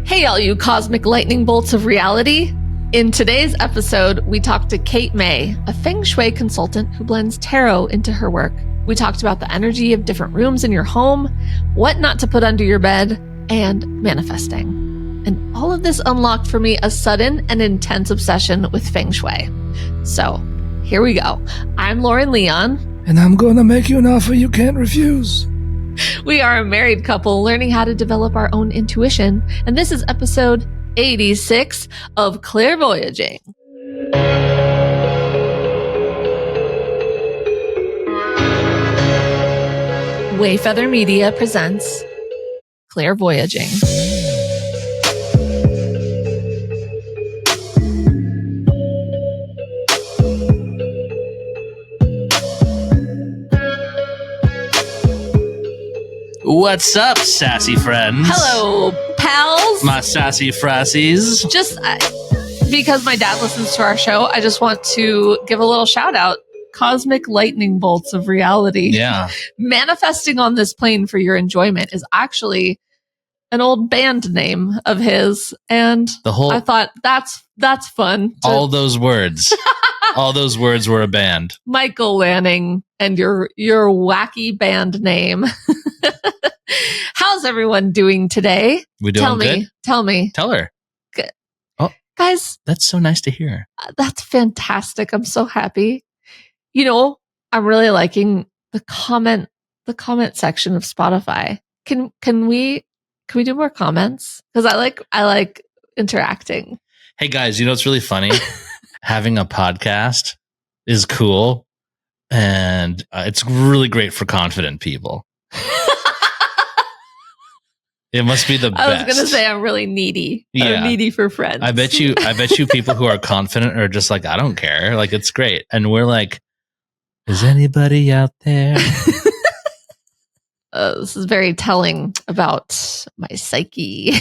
Hey, all you cosmic lightning bolts of reality. In today's episode, we talked to Kate May, a Feng Shui consultant who blends tarot into her work. We talked about the energy of different rooms in your home, what not to put under your bed, and manifesting. And all of this unlocked for me a sudden and intense obsession with Feng Shui. So, here we go. I'm Lauren Leon. And I'm gonna make you an offer you can't refuse. We are a married couple learning how to develop our own intuition. And this is episode 86 of Clairvoyaging. Wayfeather Media presents Clairvoyaging. What's up, sassy friends? Hello, pals. My sassy frassies. Just because my dad listens to our show, I just want to give a little shout out. Cosmic lightning bolts of reality. Yeah. Manifesting on this plane for your enjoyment is actually an old band name of his. And I thought that's fun. All those words. All those words were a band. Michael Lanning and your wacky band name. How's everyone doing today? We doing good? Tell me. Tell her. Good. Oh, guys. That's so nice to hear. That's fantastic. I'm so happy. You know, I'm really liking the comment section of Spotify. Can we do more comments? Because I like interacting. Hey guys, you know what's really funny? Having a podcast is cool, and it's really great for confident people. It must be the best. I was gonna say I'm really needy. Yeah. I'm needy for friends. I bet you people who are confident are just like, I don't care. Like, it's great. And we're like, is anybody out there? This is very telling about my psyche.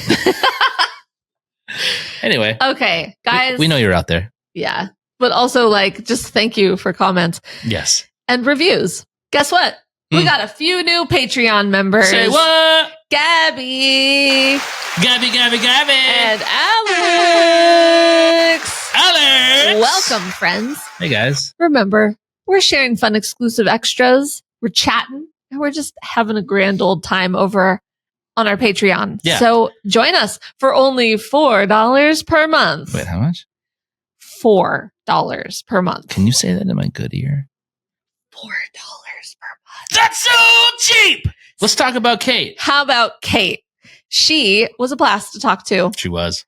Anyway. Okay, guys. We know you're out there. Yeah. But also, just thank you for comments. Yes. And reviews. Guess what? We got a few new Patreon members. Say what? Gabby. And Alex. Welcome, friends. Hey, guys. Remember, we're sharing fun exclusive extras. We're chatting. And we're just having a grand old time over on our Patreon. Yeah. So join us for only $4 per month. Wait, how much? $4 per month. Can you say that in my good ear? $4 per month. That's so cheap! Let's talk about Kate. How about Kate? She was a blast to talk to. She was.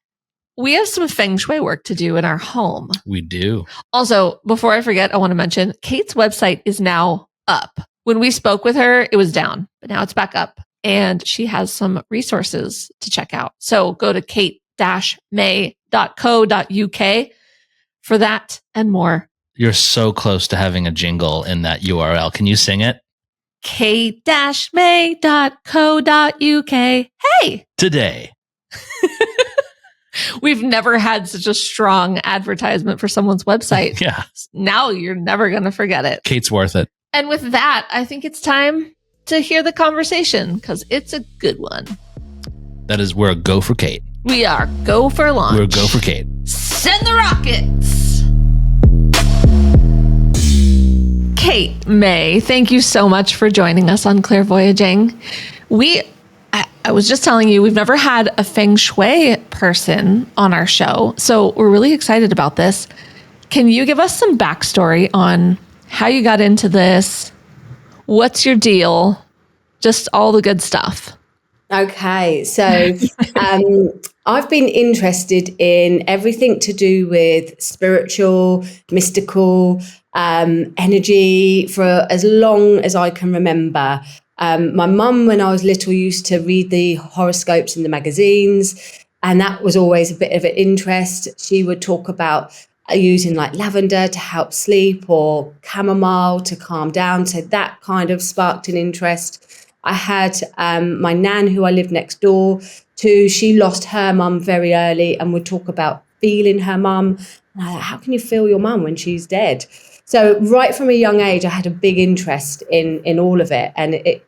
We have some Feng Shui work to do in our home. We do. Also, before I forget, I want to mention Kate's website is now up. When we spoke with her, it was down, but now it's back up. And she has some resources to check out. So go to kate-may.co.uk for that and more. You're so close to having a jingle in that URL. Can you sing it? kate-may.co.uk. Hey! Today. We've never had such a strong advertisement for someone's website. Yeah. Now you're never going to forget it. Kate's worth it. And with that, I think it's time to hear the conversation because it's a good one. That is, we're a go for Kate. We are go for launch. We're a go for Kate. Send the rockets. Kate May, thank you so much for joining us on Clairvoyaging. I was just telling you, we've never had a Feng Shui person on our show, so we're really excited about this. Can you give us some backstory on how you got into this? What's your deal? Just all the good stuff. Okay, so I've been interested in everything to do with spiritual, mystical, energy for as long as I can remember. My mum, when I was little, used to read the horoscopes in the magazines, and that was always a bit of an interest. She would talk about using lavender to help sleep or chamomile to calm down. So that kind of sparked an interest. I had my nan, who I lived next door to, she lost her mum very early and would talk about feeling her mum. And I thought, how can you feel your mum when she's dead? So right from a young age, I had a big interest in all of it. And it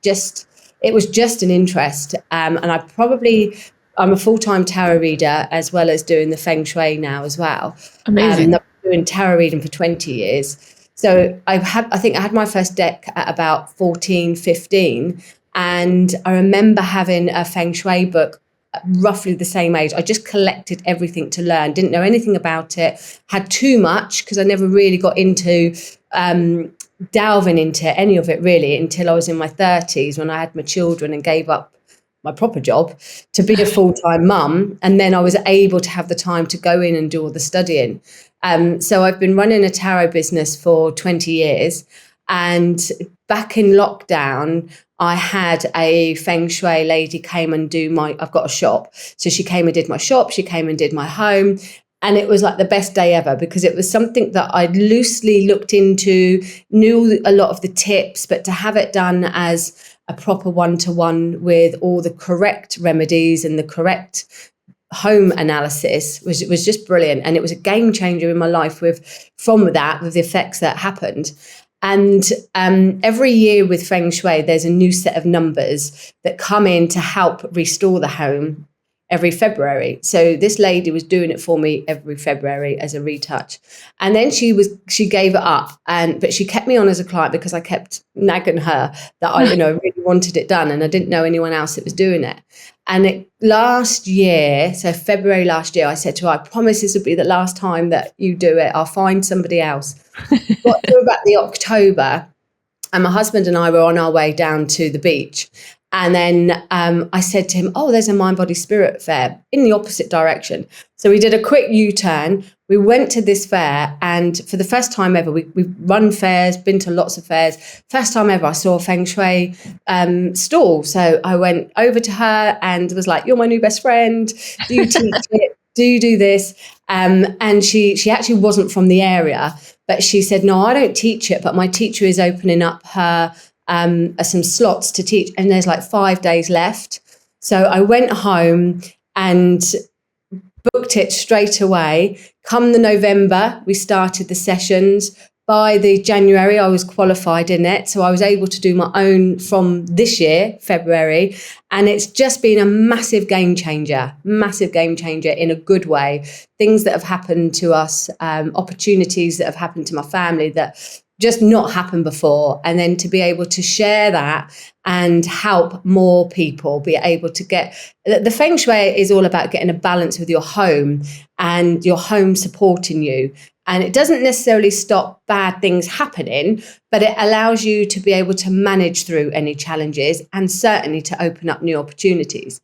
was just an interest. And I probably I'm a full-time tarot reader as well as doing the Feng Shui now as well. Amazing. I've been doing tarot reading for 20 years. So I think I had my first deck at about 14, 15. And I remember having a Feng Shui book at roughly the same age. I just collected everything to learn, didn't know anything about it, had too much because I never really got into delving into any of it really until I was in my 30s when I had my children and gave up my proper job to be a full-time mum. And then I was able to have the time to go in and do all the studying. So I've been running a tarot business for 20 years. And back in lockdown, I had a Feng Shui lady came and I've got a shop. So she came and did my shop. She came and did my home. And it was like the best day ever because it was something that I'd loosely looked into, knew a lot of the tips, but to have it done as a proper one-to-one with all the correct remedies and the correct home analysis was just brilliant. And it was a game changer in my life with the effects that happened. And every year with Feng Shui, there's a new set of numbers that come in to help restore the home every February. So this lady was doing it for me every February as a retouch. And then she gave it up, but she kept me on as a client because I kept nagging her that I really wanted it done and I didn't know anyone else that was doing it. And last year, so February last year, I said to her, I promise this will be the last time that you do it. I'll find somebody else. Got to about the October and my husband and I were on our way down to the beach. And then I said to him, there's a Mind, Body, Spirit fair in the opposite direction. So we did a quick U-turn. We went to this fair. And for the first time ever, we've run fairs, been to lots of fairs. First time ever, I saw a Feng Shui stall. So I went over to her and was like, you're my new best friend. Do you teach it? Do you do this? And she actually wasn't from the area. But she said, no, I don't teach it. But my teacher is opening up her some slots to teach, and there's like 5 days left. So I went home and booked it straight away. Come the November, we started the sessions. By the January, I was qualified in it. So I was able to do my own from this year, February. And it's just been a massive game changer in a good way. Things that have happened to us, opportunities that have happened to my family that just not happened before. And then to be able to share that and help more people be able to get the Feng Shui is all about getting a balance with your home and your home supporting you. And it doesn't necessarily stop bad things happening, but it allows you to be able to manage through any challenges and certainly to open up new opportunities.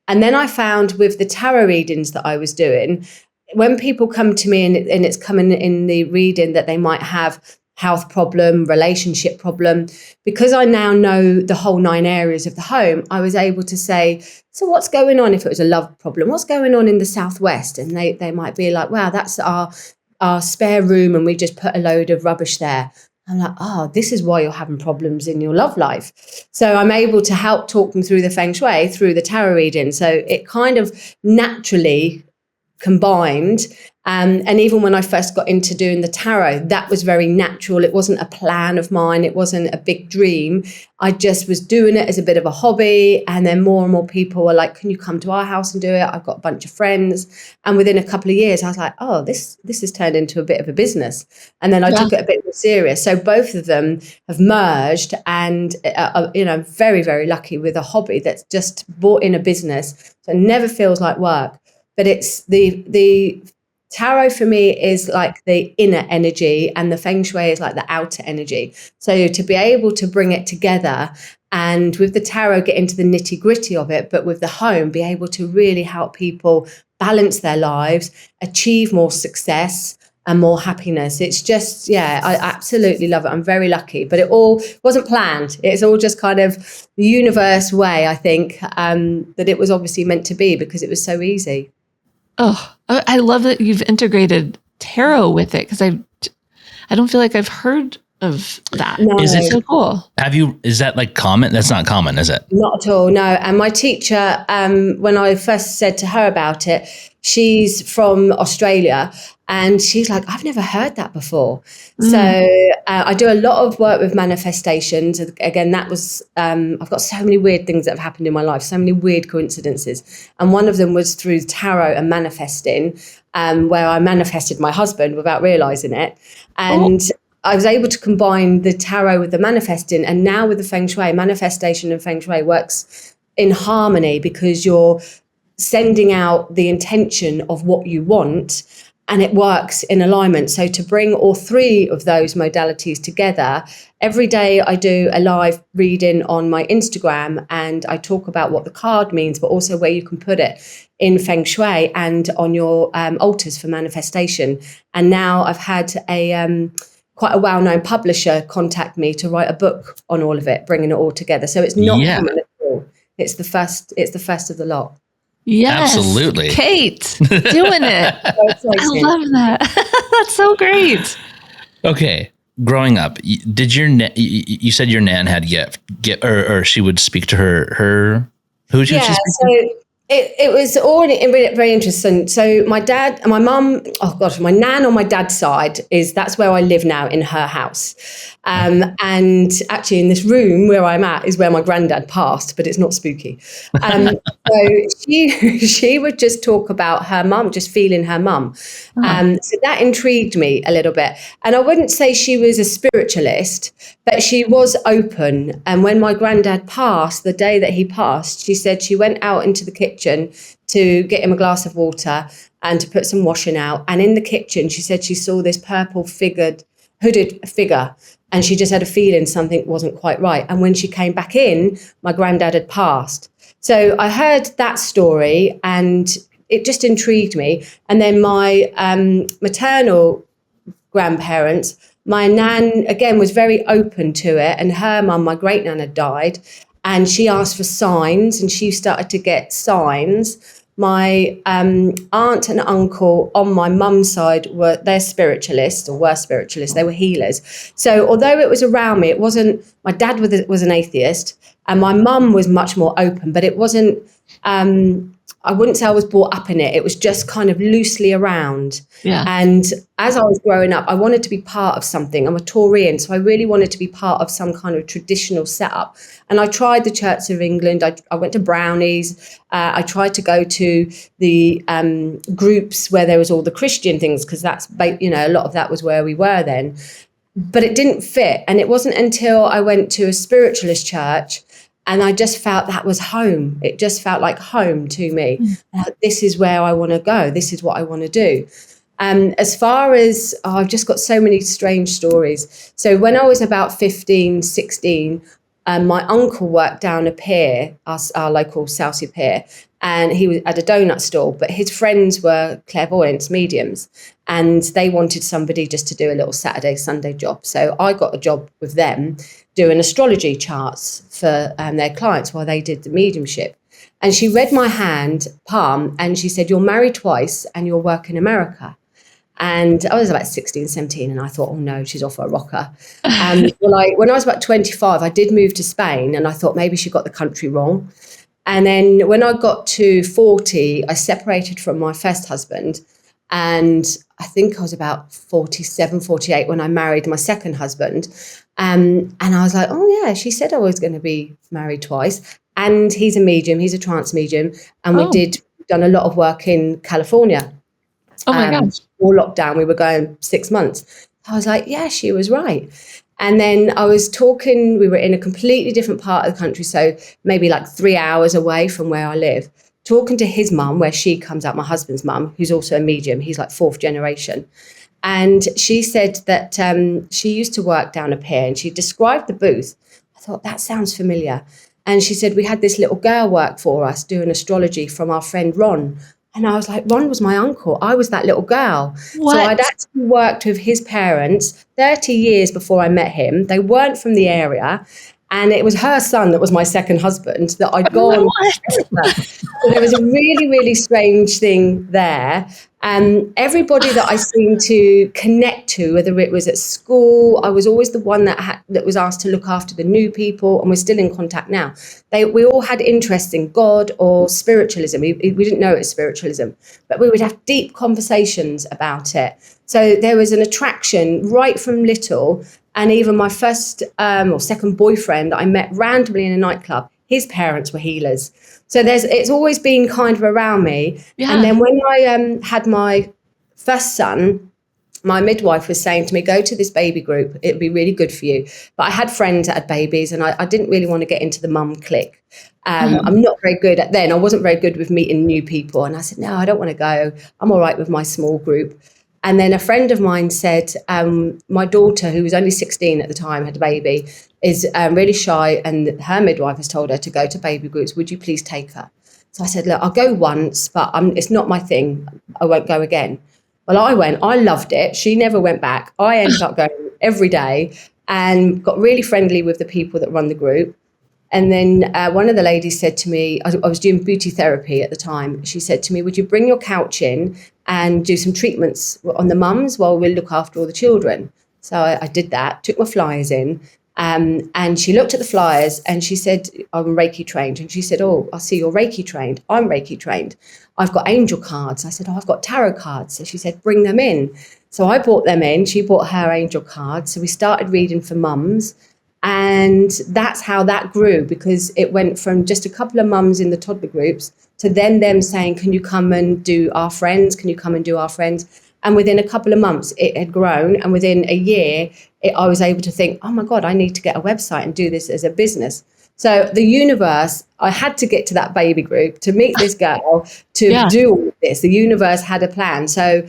And then I found with the tarot readings that I was doing, when people come to me and it's coming in the reading that they might have health problem, relationship problem, because I now know the whole 9 areas of the home, I was able to say, so what's going on if it was a love problem? What's going on in the Southwest? And they might be like, wow, that's our spare room and we just put a load of rubbish there. I'm like, this is why you're having problems in your love life. So I'm able to help talk them through the Feng Shui, through the tarot reading. So it kind of naturally combined. And even when I first got into doing the tarot, that was very natural. It wasn't a plan of mine. It wasn't a big dream. I just was doing it as a bit of a hobby. And then more and more people were like, can you come to our house and do it? I've got a bunch of friends. And within a couple of years, I was like, this has turned into a bit of a business. And then I took it a bit more serious. So both of them have merged and, very, very lucky with a hobby that's just brought in a business. So it never feels like work. But it's the tarot for me is like the inner energy and the Feng Shui is like the outer energy. So to be able to bring it together and with the tarot get into the nitty gritty of it, but with the home, be able to really help people balance their lives, achieve more success and more happiness. It's just, I absolutely love it. I'm very lucky, but it all wasn't planned. It's all just kind of the universe way, I think, that it was obviously meant to be because it was so easy. Oh, I love that you've integrated tarot with it because I don't feel like I've heard of that. No. Is it so cool? Is that like common? That's not common, is it? Not at all, no. And my teacher, when I first said to her about it, she's from Australia And she's like, I've never heard that before. So I do a lot of work with manifestations. Again, that was, I've got so many weird things that have happened in my life, so many weird coincidences. And one of them was through tarot and manifesting, where I manifested my husband without realizing it. And I was able to combine the tarot with the manifesting. And now with the Feng Shui, manifestation and Feng Shui works in harmony, because you're sending out the intention of what you want, and it works in alignment. So to bring all three of those modalities together, every day I do a live reading on my Instagram, and I talk about what the card means, but also where you can put it in Feng Shui and on your altars for manifestation. And now I've had quite a well-known publisher contact me to write a book on all of it, bringing it all together. So it's not common at all. It's the first of the lot. Yes, absolutely. Kate, doing it. I love that. That's so great. Okay, growing up, did you said your nan had get or she would speak to her who would she speak to? It was all very interesting. So my dad and my mum, my nan on my dad's side that's where I live now, in her house. And actually in this room where I'm at is where my granddad passed, but it's not spooky. So she would just talk about her mum, just feeling her mum. So that intrigued me a little bit. And I wouldn't say she was a spiritualist, but she was open. And when my granddad passed, the day that he passed, she said she went out into the kitchen to get him a glass of water and to put some washing out. And in the kitchen, she said she saw this purple hooded figure, and she just had a feeling something wasn't quite right. And when she came back in, my granddad had passed. So I heard that story, and it just intrigued me. And then my maternal grandparents, my nan, again, was very open to it. And her mum, my great nan, had died. And she asked for signs, and she started to get signs. My aunt and uncle on my mum's side were spiritualists. They were healers. So although it was around me, it wasn't, my dad was an atheist, and my mum was much more open, but it wasn't, I wouldn't say I was brought up in it. It was just kind of loosely around. Yeah. And as I was growing up, I wanted to be part of something. I'm a Taurian, so I really wanted to be part of some kind of traditional setup. And I tried the Church of England. I went to Brownies. I tried to go to the groups where there was all the Christian things, because that's, a lot of that was where we were then. But it didn't fit. And it wasn't until I went to a spiritualist church, and I just felt that was home. It just felt like home to me. This is where I want to go. This is what I want to do. As far as, I've just got so many strange stories. So when I was about 15, 16, my uncle worked down a pier, our local Southsea pier, and he was at a donut stall, but his friends were clairvoyants, mediums, and they wanted somebody just to do a little Saturday, Sunday job. So I got a job with them doing astrology charts for their clients while they did the mediumship. And she read my hand palm, and she said, "You're married twice and you'll work in America." And I was about 16, 17, and I thought, oh no, she's off her rocker. When I was about 25, I did move to Spain, and I thought maybe she got the country wrong. And then when I got to 40, I separated from my first husband. And I think I was about 47, 48 when I married my second husband. And I was like, oh yeah, she said I was going to be married twice. And he's a medium, he's a trance medium. And we've done a lot of work in California. Oh my gosh. All lockdown, we were going 6 months. I was like, yeah, she was right. And then I was talking, we were in a completely different part of the country, so maybe like 3 hours away from where I live, talking to his mum, where she comes out, my husband's mum, who's also a medium. He's like fourth generation. And she said that she used to work down a pier, and she described the booth. I thought, that sounds familiar. And she said, we had this little girl work for us doing astrology from our friend Ron. And I was like, Ron was my uncle. I was that little girl. What? So I'd actually worked with his parents 30 years before I met him. They weren't from the area. And it was her son that was my second husband that I'd gone. So there was a really, really strange thing there. Everybody that I seemed to connect to, whether it was at school, I was always the one that was asked to look after the new people, and we're still in contact now. We all had interest in God or spiritualism. We didn't know it was spiritualism, but we would have deep conversations about it. So there was an attraction right from little. And even my first or second boyfriend I met randomly in a nightclub, his parents were healers. So it's always been kind of around me. Yeah. And then when I had my first son, my midwife was saying to me, go to this baby group. It'd be really good for you. But I had friends that had babies, and I didn't really want to get into the mum clique. I'm not very good I wasn't very good with meeting new people. And I said, no, I don't want to go. I'm all right with my small group. And then a friend of mine said, my daughter, who was only 16 at the time, had a baby, is really shy, and her midwife has told her to go to baby groups. Would you please take her? So I said, look, I'll go once, but it's not my thing. I won't go again. Well, I went. I loved it. She never went back. I ended up going every day and got really friendly with the people that run the group. And then one of the ladies said to me, I was doing beauty therapy at the time. She said to me, would you bring your couch in and do some treatments on the mums while we look after all the children? So I did that, took my flyers in. And she looked at the flyers and she said, I'm Reiki trained. And she said, oh, I see you're Reiki trained. I'm Reiki trained. I've got angel cards. I said, oh, I've got tarot cards. So she said, bring them in. So I brought them in. She brought her angel cards. So we started reading for mums. And that's how that grew, because it went from just a couple of mums in the toddler groups to then them saying, can you come and do our friends? Can you come and do our friends? And within a couple of months, it had grown. And within a year, I was able to think, oh, my God, I need to get a website and do this as a business. So the universe, I had to get to that baby group to meet this girl to do all of this. The universe had a plan. So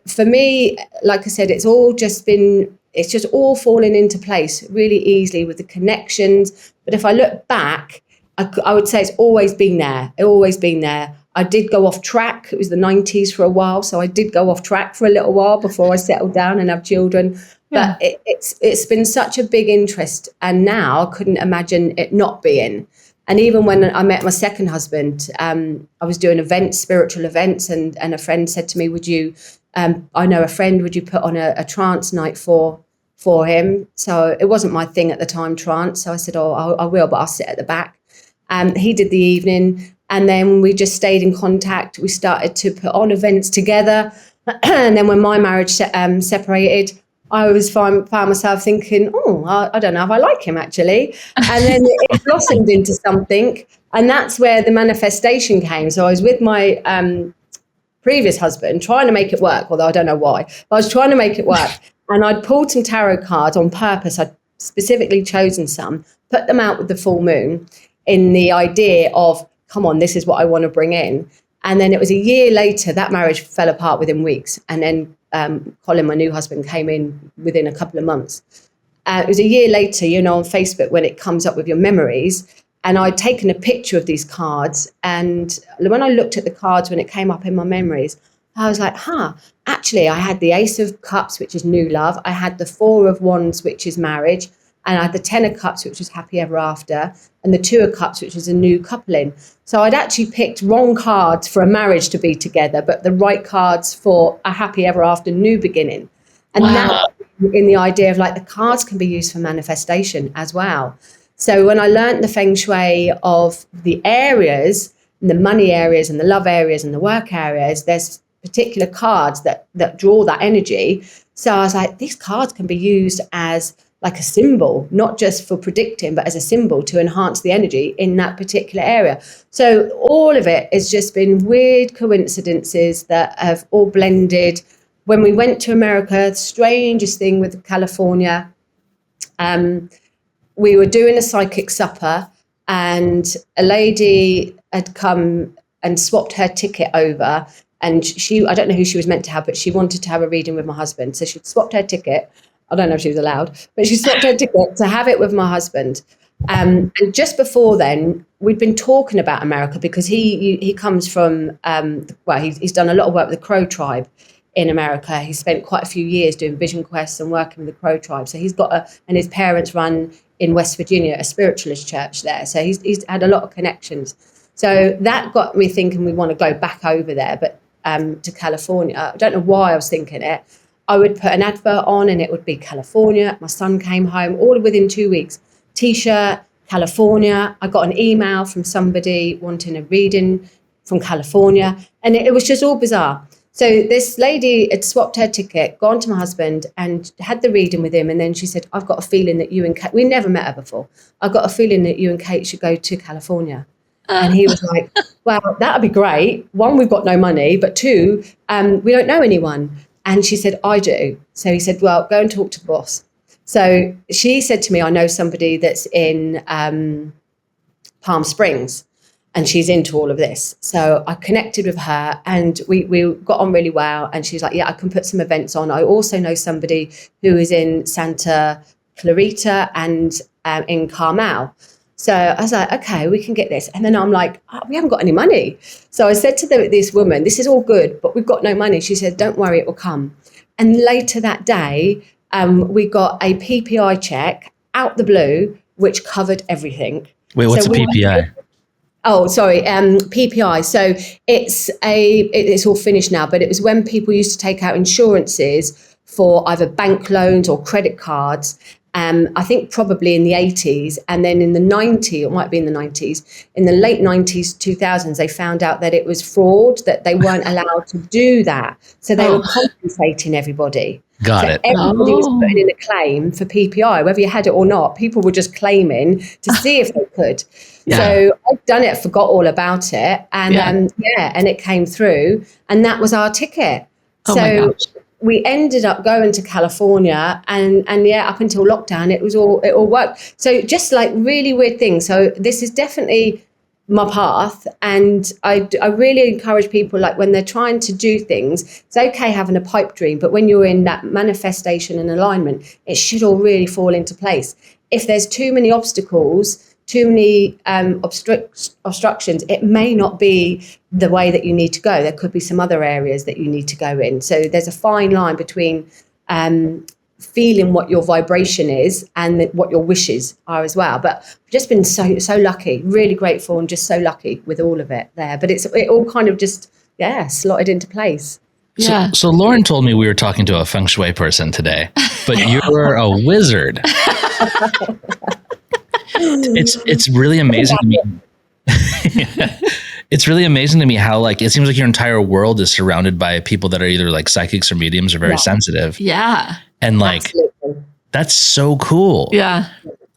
for me, like I said, it's just all falling into place really easily with the connections. But if I look back, I would say it's always been there. It's always been there. I did go off track. It was the 90s for a while. So I did go off track for a little while before I settled down and have children. Yeah. But it's been such a big interest. And now I couldn't imagine it not being. And even when I met my second husband, I was doing spiritual events. And a friend said to me, would you, I know a friend, would you put on a trance night for him? So it wasn't my thing at the time, trance. So I said, oh, I will, but I'll sit at the back. He did the evening. And then we just stayed in contact. We started to put on events together. And then when my marriage separated, I was found myself thinking, oh, I don't know if I like him, actually. And then it blossomed into something. And that's where the manifestation came. So I was with my previous husband trying to make it work, although I don't know why. But I was trying to make it work. And I'd pulled some tarot cards on purpose. I'd specifically chosen some, put them out with the full moon in the idea of, come on, this is what I want to bring in. And then it was a year later, that marriage fell apart within weeks. And then Colin, my new husband, came in within a couple of months. It was a year later, on Facebook when it comes up with your memories. And I'd taken a picture of these cards. And when I looked at the cards, when it came up in my memories, I was like, actually, I had the Ace of Cups, which is new love. I had the Four of Wands, which is marriage. And I had the Ten of Cups, which was happy ever after, and the Two of Cups, which was a new coupling. So I'd actually picked wrong cards for a marriage to be together, but the right cards for a happy ever after new beginning. And now in the idea of the cards can be used for manifestation as well. So when I learned the Feng Shui of the areas, the money areas and the love areas and the work areas, there's particular cards that draw that energy. So I was like, these cards can be used as like a symbol, not just for predicting, but as a symbol to enhance the energy in that particular area. So all of it has just been weird coincidences that have all blended. When we went to America, the strangest thing with California, we were doing a psychic supper and a lady had come and swapped her ticket over. And I don't know who she was meant to have, but she wanted to have a reading with my husband. So she swapped her ticket. I don't know if she was allowed, but she swapped her ticket to have it with my husband. And just before then, we'd been talking about America because he comes from, he's done a lot of work with the Crow tribe in America. He spent quite a few years doing vision quests and working with the Crow tribe. So he's got and his parents run in West Virginia a spiritualist church there. So he's had a lot of connections. So that got me thinking we want to go back over there, but to California. I don't know why I was thinking it. I would put an advert on and it would be California. My son came home all within 2 weeks. T-shirt, California. I got an email from somebody wanting a reading from California. And it was just all bizarre. So this lady had swapped her ticket, gone to my husband and had the reading with him. And then she said, I've got a feeling that you and Kate, we never met her before. I've got a feeling that you and Kate should go to California. And he was like, well, that'd be great. One, we've got no money, but two, we don't know anyone. And she said, I do. So he said, well, go and talk to the boss. So she said to me, I know somebody that's in Palm Springs and she's into all of this. So I connected with her and we got on really well. And she's like, yeah, I can put some events on. I also know somebody who is in Santa Clarita and in Carmel. So I was like, okay, we can get this. And then I'm like, we haven't got any money. So I said to this woman, this is all good, but we've got no money. She said, don't worry, it will come. And later that day, we got a PPI check out the blue, which covered everything. Wait, what's a PPI? Oh, sorry, PPI. So it's all finished now, but it was when people used to take out insurances for either bank loans or credit cards. I think probably in the 80s, and then in the 90s, it might be in the 90s, in the late 90s, 2000s, they found out that it was fraud, that they weren't allowed to do that. So they were compensating everybody. Got it. Everybody was putting in a claim for PPI, whether you had it or not. People were just claiming to see if they could. Yeah. So I've done it, forgot all about it. And and it came through, and that was our ticket. Oh so we ended up going to California and up until lockdown, it all worked. So just like really weird things. So this is definitely my path. And I really encourage people, like when they're trying to do things, it's okay having a pipe dream, but when you're in that manifestation and alignment, it should all really fall into place. If there's too many obstacles, too many obstructions, it may not be the way that you need to go. There could be some other areas that you need to go in. So there's a fine line between feeling what your vibration is and what your wishes are as well. But I've just been so lucky, really grateful, and just so lucky with all of it there. But it all kind of just slotted into place. Yeah. So Lauren told me we were talking to a Feng Shui person today, but you're a wizard. It's really amazing to me. It's really amazing to me how, like, it seems like your entire world is surrounded by people that are either like psychics or mediums or very sensitive. Yeah. And like, absolutely. That's so cool. Yeah.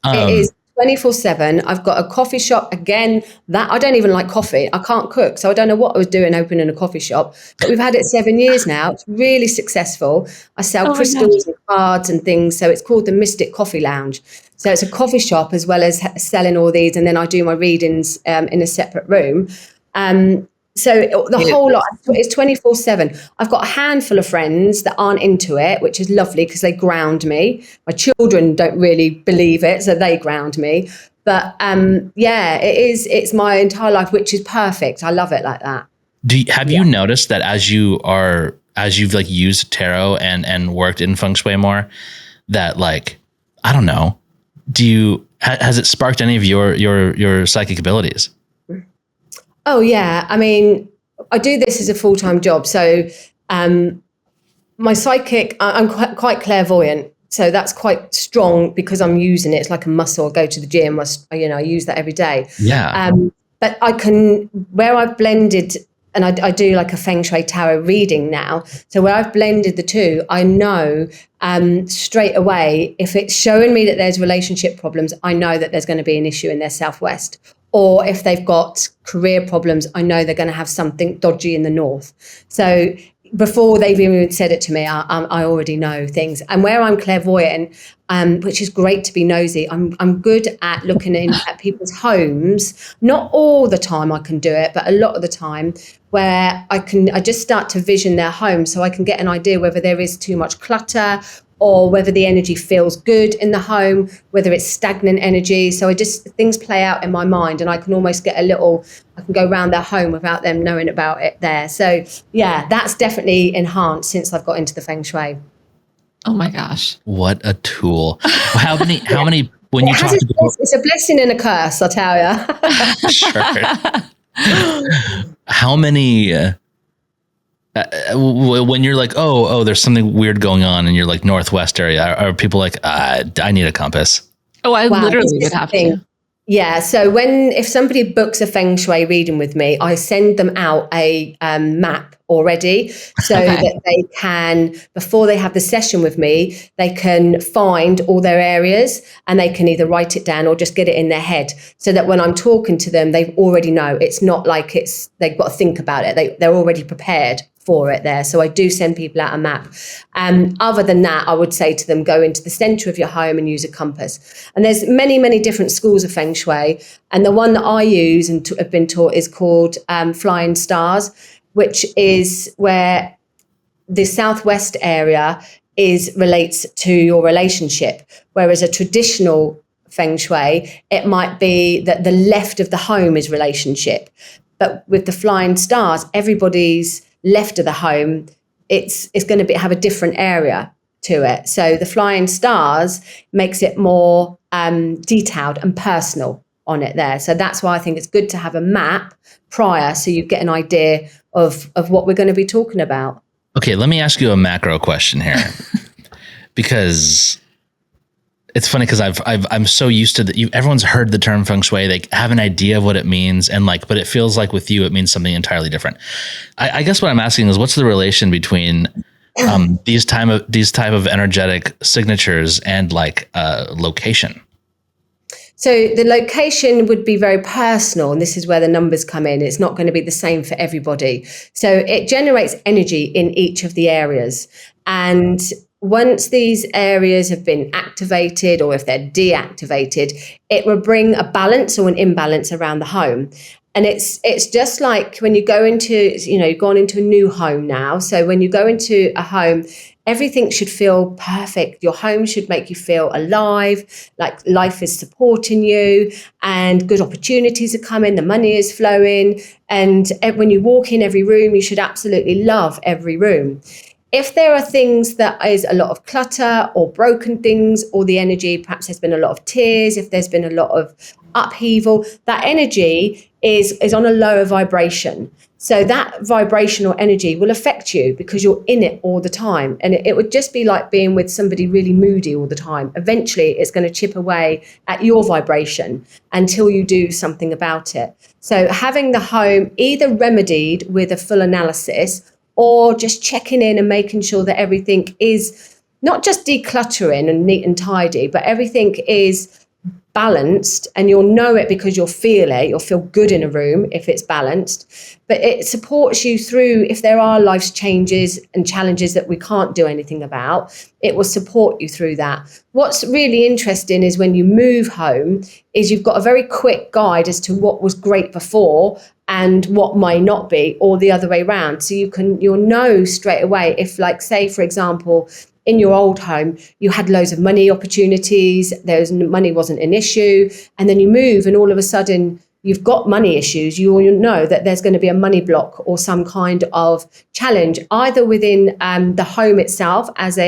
It is 24/7. I've got a coffee shop again. That I don't even like coffee. I can't cook, so I don't know what I was doing opening a coffee shop. But we've had it 7 years now. It's really successful. I sell crystals and cards and things. So it's called the Mystic Coffee Lounge. So it's a coffee shop as well as selling all these, and then I do my readings in a separate room. So the whole lot is 24/7. I've got a handful of friends that aren't into it, which is lovely because they ground me. My children don't really believe it, so they ground me. But it's my entire life, which is perfect. I love it like that. Have you noticed that as you've like used tarot and worked in Feng Shui more, that like, I don't know, has it sparked any of your psychic abilities? Oh, yeah. I mean, I do this as a full-time job. So my psychic, I'm quite clairvoyant. So that's quite strong because I'm using it. It's like a muscle. I go to the gym. I use that every day. Yeah. But where I've blended, and I do like a Feng Shui tarot reading now. So where I've blended the two, I know straight away, if it's showing me that there's relationship problems, I know that there's going to be an issue in their southwest. Or if they've got career problems, I know they're going to have something dodgy in the north. So before they've even said it to me, I already know things. And where I'm clairvoyant, which is great to be nosy, I'm good at looking at people's homes. Not all the time I can do it, but a lot of the time where I just start to vision their home so I can get an idea whether there is too much clutter or whether the energy feels good in the home, whether it's stagnant energy. So things play out in my mind, and I can almost get I can go around their home without them knowing about it there. So yeah, that's definitely enhanced since I've got into the Feng Shui. Oh my gosh. What a tool. How many, when you talk to people? It's a blessing and a curse, I'll tell you. Sure. How many, when you're like, oh, there's something weird going on in your like Northwest area, are people like, I need a compass? Oh, I Wow, literally would have to. Yeah. So if somebody books a Feng Shui reading with me, I send them out a map already so that they can, before they have the session with me, they can find all their areas and they can either write it down or just get it in their head so that when I'm talking to them, they already know. It's not like they've got to think about it. They're already prepared for it there. So I do send people out a map. Other than that, I would say to them, go into the center of your home and use a compass. And there's many, many different schools of Feng Shui. And the one that I use and have been taught is called Flying Stars, which is where the Southwest area relates to your relationship. Whereas a traditional Feng Shui, it might be that the left of the home is relationship. But with the Flying Stars, everybody's left of the home, it's going to have a different area to it. So the Flying Stars makes it more detailed and personal on it there. So that's why I think it's good to have a map prior so you get an idea of what we're going to be talking about. Okay, let me ask you a macro question here. Because it's funny because I'm so used to that. Everyone's heard the term Feng Shui. They have an idea of what it means, and but it feels like with you, it means something entirely different. I guess what I'm asking is, what's the relation between these type of energetic signatures and location? So the location would be very personal, and this is where the numbers come in. It's not going to be the same for everybody. So it generates energy in each of the areas, and once these areas have been activated, or if they're deactivated, it will bring a balance or an imbalance around the home. And it's just like when you go into, you've gone into a new home now. So when you go into a home, everything should feel perfect. Your home should make you feel alive, like life is supporting you and good opportunities are coming, the money is flowing. And when you walk in every room, you should absolutely love every room. If there are things that is a lot of clutter or broken things, or the energy, perhaps there's been a lot of tears, if there's been a lot of upheaval, that energy is on a lower vibration. So that vibrational energy will affect you because you're in it all the time. And it would just be like being with somebody really moody all the time. Eventually, it's going to chip away at your vibration until you do something about it. So having the home either remedied with a full analysis, or just checking in and making sure that everything is not just decluttering and neat and tidy, but everything is balanced, and you'll know it because you'll feel it. You'll feel good in a room if it's balanced, but it supports you through if there are life's changes and challenges that we can't do anything about. It will support you through that. What's really interesting is when you move home is you've got a very quick guide as to what was great before and what might not be, or the other way around. So you'll know straight away if, like, say, for example, in your old home, you had loads of money opportunities, money wasn't an issue, and then you move and all of a sudden you've got money issues, you'll know that there's going to be a money block or some kind of challenge, either within the home itself as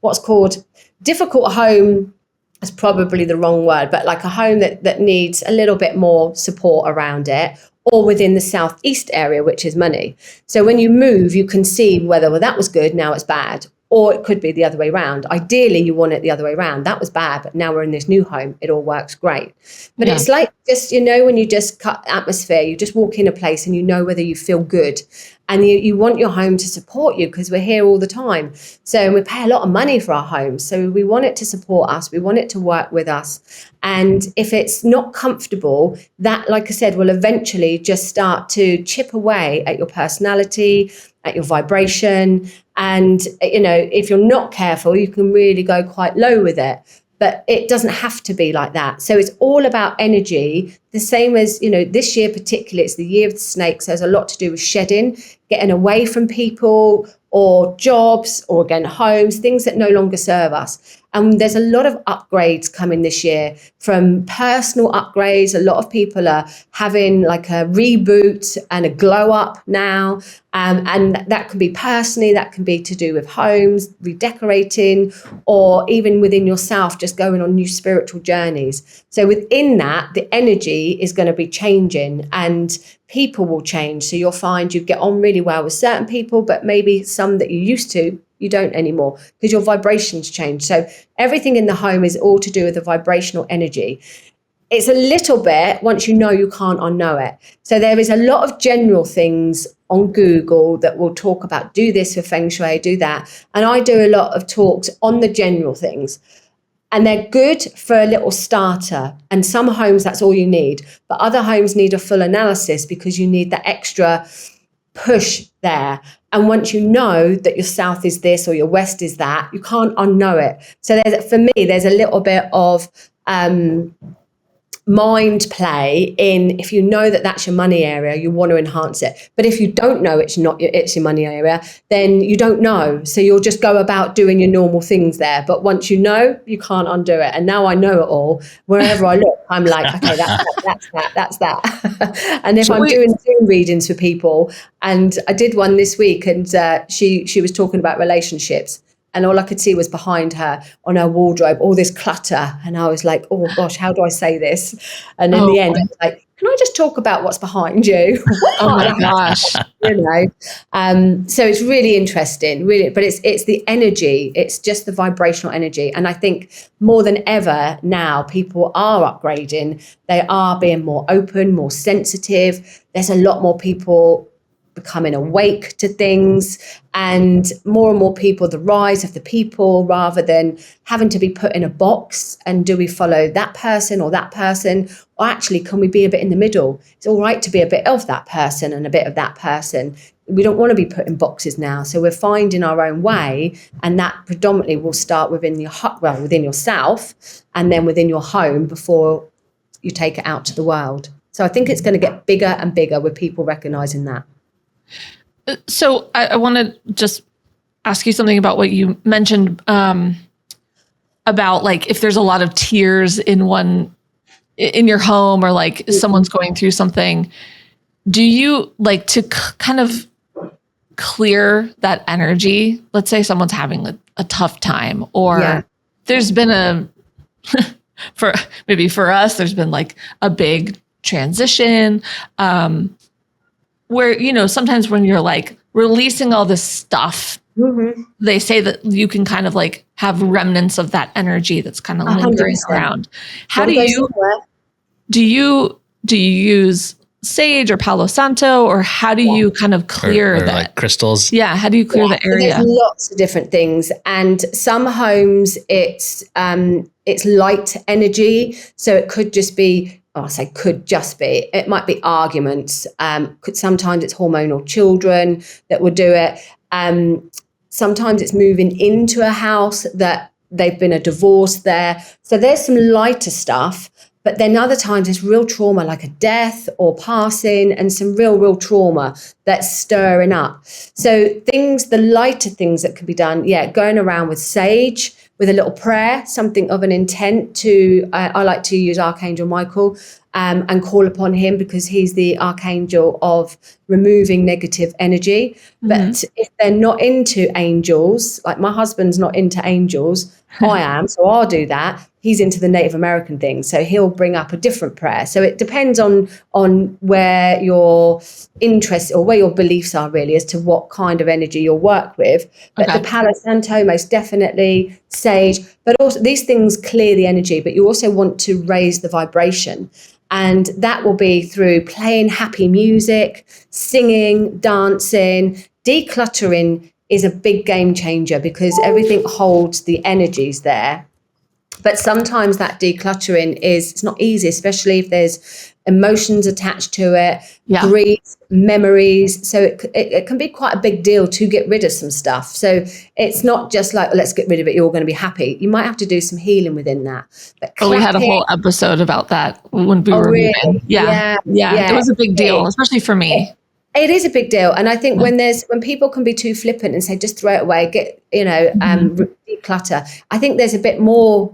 what's called difficult home. Is probably the wrong word, but like a home that needs a little bit more support around it, or within the southeast area, which is money. So when you move, you can see whether that was good, now it's bad. Or it could be the other way around. Ideally, you want it the other way around. That was bad, but now we're in this new home. It all works great. But It's like just, when you just cut atmosphere, you just walk in a place and you know whether you feel good. And you want your home to support you because we're here all the time. So we pay a lot of money for our homes. So we want it to support us. We want it to work with us. And if it's not comfortable, that, like I said, will eventually just start to chip away at your personality, at your vibration. And, if you're not careful, you can really go quite low with it. But it doesn't have to be like that. So it's all about energy. The same as, this year particularly, it's the year of the snake. So there's a lot to do with shedding. getting away from people or jobs or again, homes, things that no longer serve us. And there's a lot of upgrades coming this year, from personal upgrades. A lot of people are having like a reboot and a glow up now. And that can be personally, that can be to do with homes, redecorating, or even within yourself, just going on new spiritual journeys. So within that, the energy is going to be changing and people will change. So you'll find you get on really well with certain people, but maybe some that you used to, you don't anymore because your vibrations change. So everything in the home is all to do with the vibrational energy. It's a little bit, once you know, you can't unknow it. So there is a lot of general things on Google that will talk about, do this with Feng Shui, do that. And I do a lot of talks on the general things. And they're good for a little starter. And some homes, that's all you need. But other homes need a full analysis because you need the extra push there. And once you know that your south is this or your west is that, you can't unknow it. So for me, there's a little bit of mind play in, if you know that that's your money area, you want to enhance it. But if you don't know it's your money area, then you don't know. So you'll just go about doing your normal things there. But once you know, you can't undo it. And now I know it all. Wherever I look, I'm like, okay, that's that. And if I'm doing Zoom readings for people, and I did one this week, and she was talking about relationships. And all I could see was behind her on her wardrobe, all this clutter. And I was like, oh gosh, how do I say this? And in the end, I was like, can I just talk about what's behind you? Oh my gosh. So it's really interesting, really, but it's the energy. It's just the vibrational energy. And I think more than ever now, people are upgrading. They are being more open, more sensitive. There's a lot more people becoming awake to things, and more people, the rise of the people, rather than having to be put in a box. And do we follow that person or that person? Or actually, can we be a bit in the middle? It's all right to be a bit of that person and a bit of that person. We don't want to be put in boxes now. So we're finding our own way, and that predominantly will start within yourself, and then within your home before you take it out to the world. So I think it's going to get bigger and bigger with people recognizing that. So I want to just ask you something about what you mentioned about, like, if there's a lot of tears in your home, or like someone's going through something, do you like to kind of clear that energy? Let's say someone's having a tough time, or there's been for us, there's been like a big transition, where, sometimes when you're like releasing all this stuff, they say that you can kind of like have remnants of that energy that's kind of lingering 100%. Around. How do you use sage or Palo Santo, or how do you kind of clear or that? Like crystals? Yeah. How do you clear the area? So there's lots of different things. And some homes, it's light energy. So it could just be, it might be arguments. Sometimes it's hormonal children that will do it. Sometimes it's moving into a house that they've been a divorce there. So there's some lighter stuff, but then other times it's real trauma, like a death or passing, and some real trauma that's stirring up. So the lighter things that can be done, going around with sage, with a little prayer, something of an intent to, I like to use Archangel Michael and call upon him, because he's the archangel of removing negative energy. Mm-hmm. But if they're not into angels, like my husband's not into angels, I am, so I'll do that. He's into the Native American thing, so he'll bring up a different prayer. So it depends on where your interest or where your beliefs are, really, as to what kind of energy you'll work with. But the Palo Santo, most definitely, sage, but also these things clear the energy, but you also want to raise the vibration. And that will be through playing happy music, singing, dancing. Decluttering is a big game changer, because everything holds the energies there. But sometimes that decluttering it's not easy, especially if there's emotions attached to it, grief, memories. So it can be quite a big deal to get rid of some stuff. So it's not just like, let's get rid of it, you're going to be happy. You might have to do some healing within that. But we had a whole episode about that when we were moving. Yeah. It was a big deal, especially for me. It is a big deal. And I think when people can be too flippant and say, just throw it away, declutter, I think there's a bit more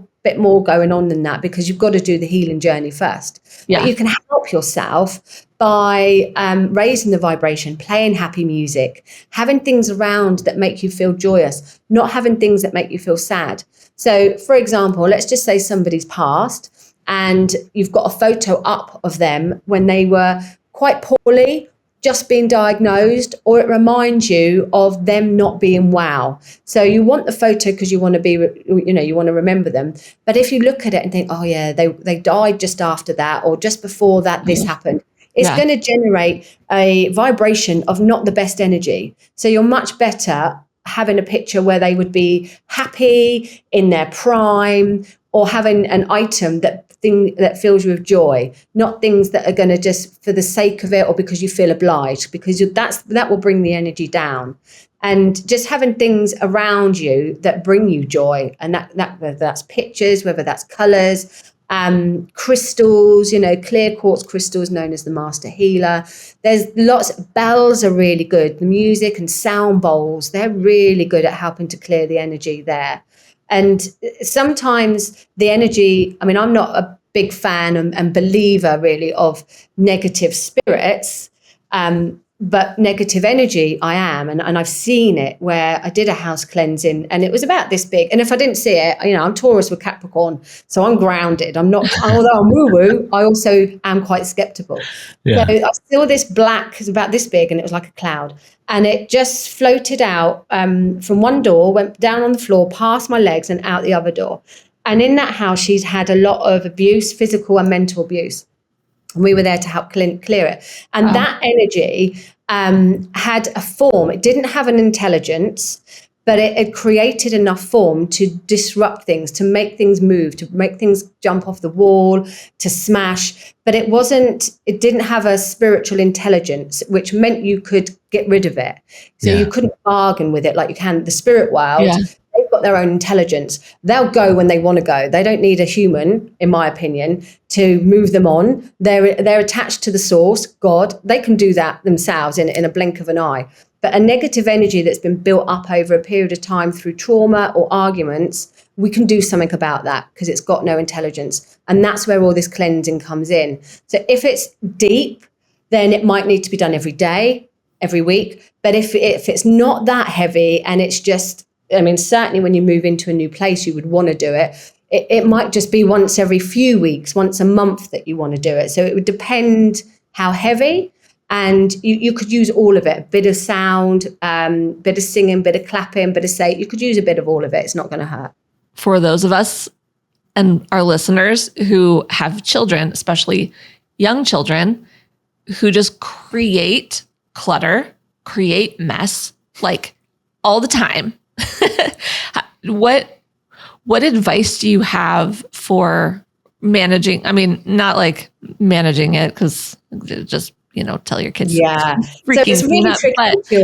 going on than that, because you've got to do the healing journey first. Yeah. But you can help yourself by raising the vibration, playing happy music, having things around that make you feel joyous, not having things that make you feel sad. So, for example, let's just say somebody's passed and you've got a photo up of them when they were quite poorly, just being diagnosed, or it reminds you of them not being well. So you want the photo because you want to be, you want to remember them. But if you look at it and think, oh yeah, they died just after that, or just before that, this happened, it's going to generate a vibration of not the best energy. So you're much better having a picture where they would be happy in their prime, or having an item that fills you with joy, not things that are going to just for the sake of it or because you feel obliged, because that will bring the energy down. And just having things around you that bring you joy, and that whether that's pictures, whether that's colors, crystals, clear quartz crystals known as the master healer. There's lots. Bells are really good. The music and sound bowls, they're really good at helping to clear the energy there. And sometimes the energy, I mean, I'm not a big fan and believer really of negative spirits, but negative energy I am. And I've seen it where I did a house cleansing and it was about this big. And if I didn't see it, I'm Taurus with Capricorn, so I'm grounded. I'm not, although I'm woo-woo, I also am quite skeptical. Yeah. So I saw this black, it's about this big, and it was like a cloud. And it just floated out from one door, went down on the floor, past my legs and out the other door. And in that house, she's had a lot of abuse, physical and mental abuse. And we were there to help clear it. And that energy had a form. It didn't have an intelligence, but it had created enough form to disrupt things, to make things move, to make things jump off the wall, to smash. But it didn't have a spiritual intelligence, which meant you could get rid of it. So you couldn't bargain with it like you can the spirit world. Yeah. They've got their own intelligence. They'll go when they want to go. They don't need a human, in my opinion, to move them on. They're attached to the source, God. They can do that themselves in a blink of an eye. But a negative energy that's been built up over a period of time through trauma or arguments, we can do something about that because it's got no intelligence. And that's where all this cleansing comes in. So if it's deep, then it might need to be done every day, every week. But if it's not that heavy and it's just, certainly when you move into a new place, you would want to do it. It might just be once every few weeks, once a month that you want to do it. So it would depend how heavy. And you could use all of it, a bit of sound, bit of singing, bit of clapping, bit of say. You could use a bit of all of it. It's not going to hurt. For those of us and our listeners who have children, especially young children, who just create clutter, create mess, like all the time, what advice do you have for managing? Not like managing it, because just tell your kids. Yeah. Freaking so really tricky,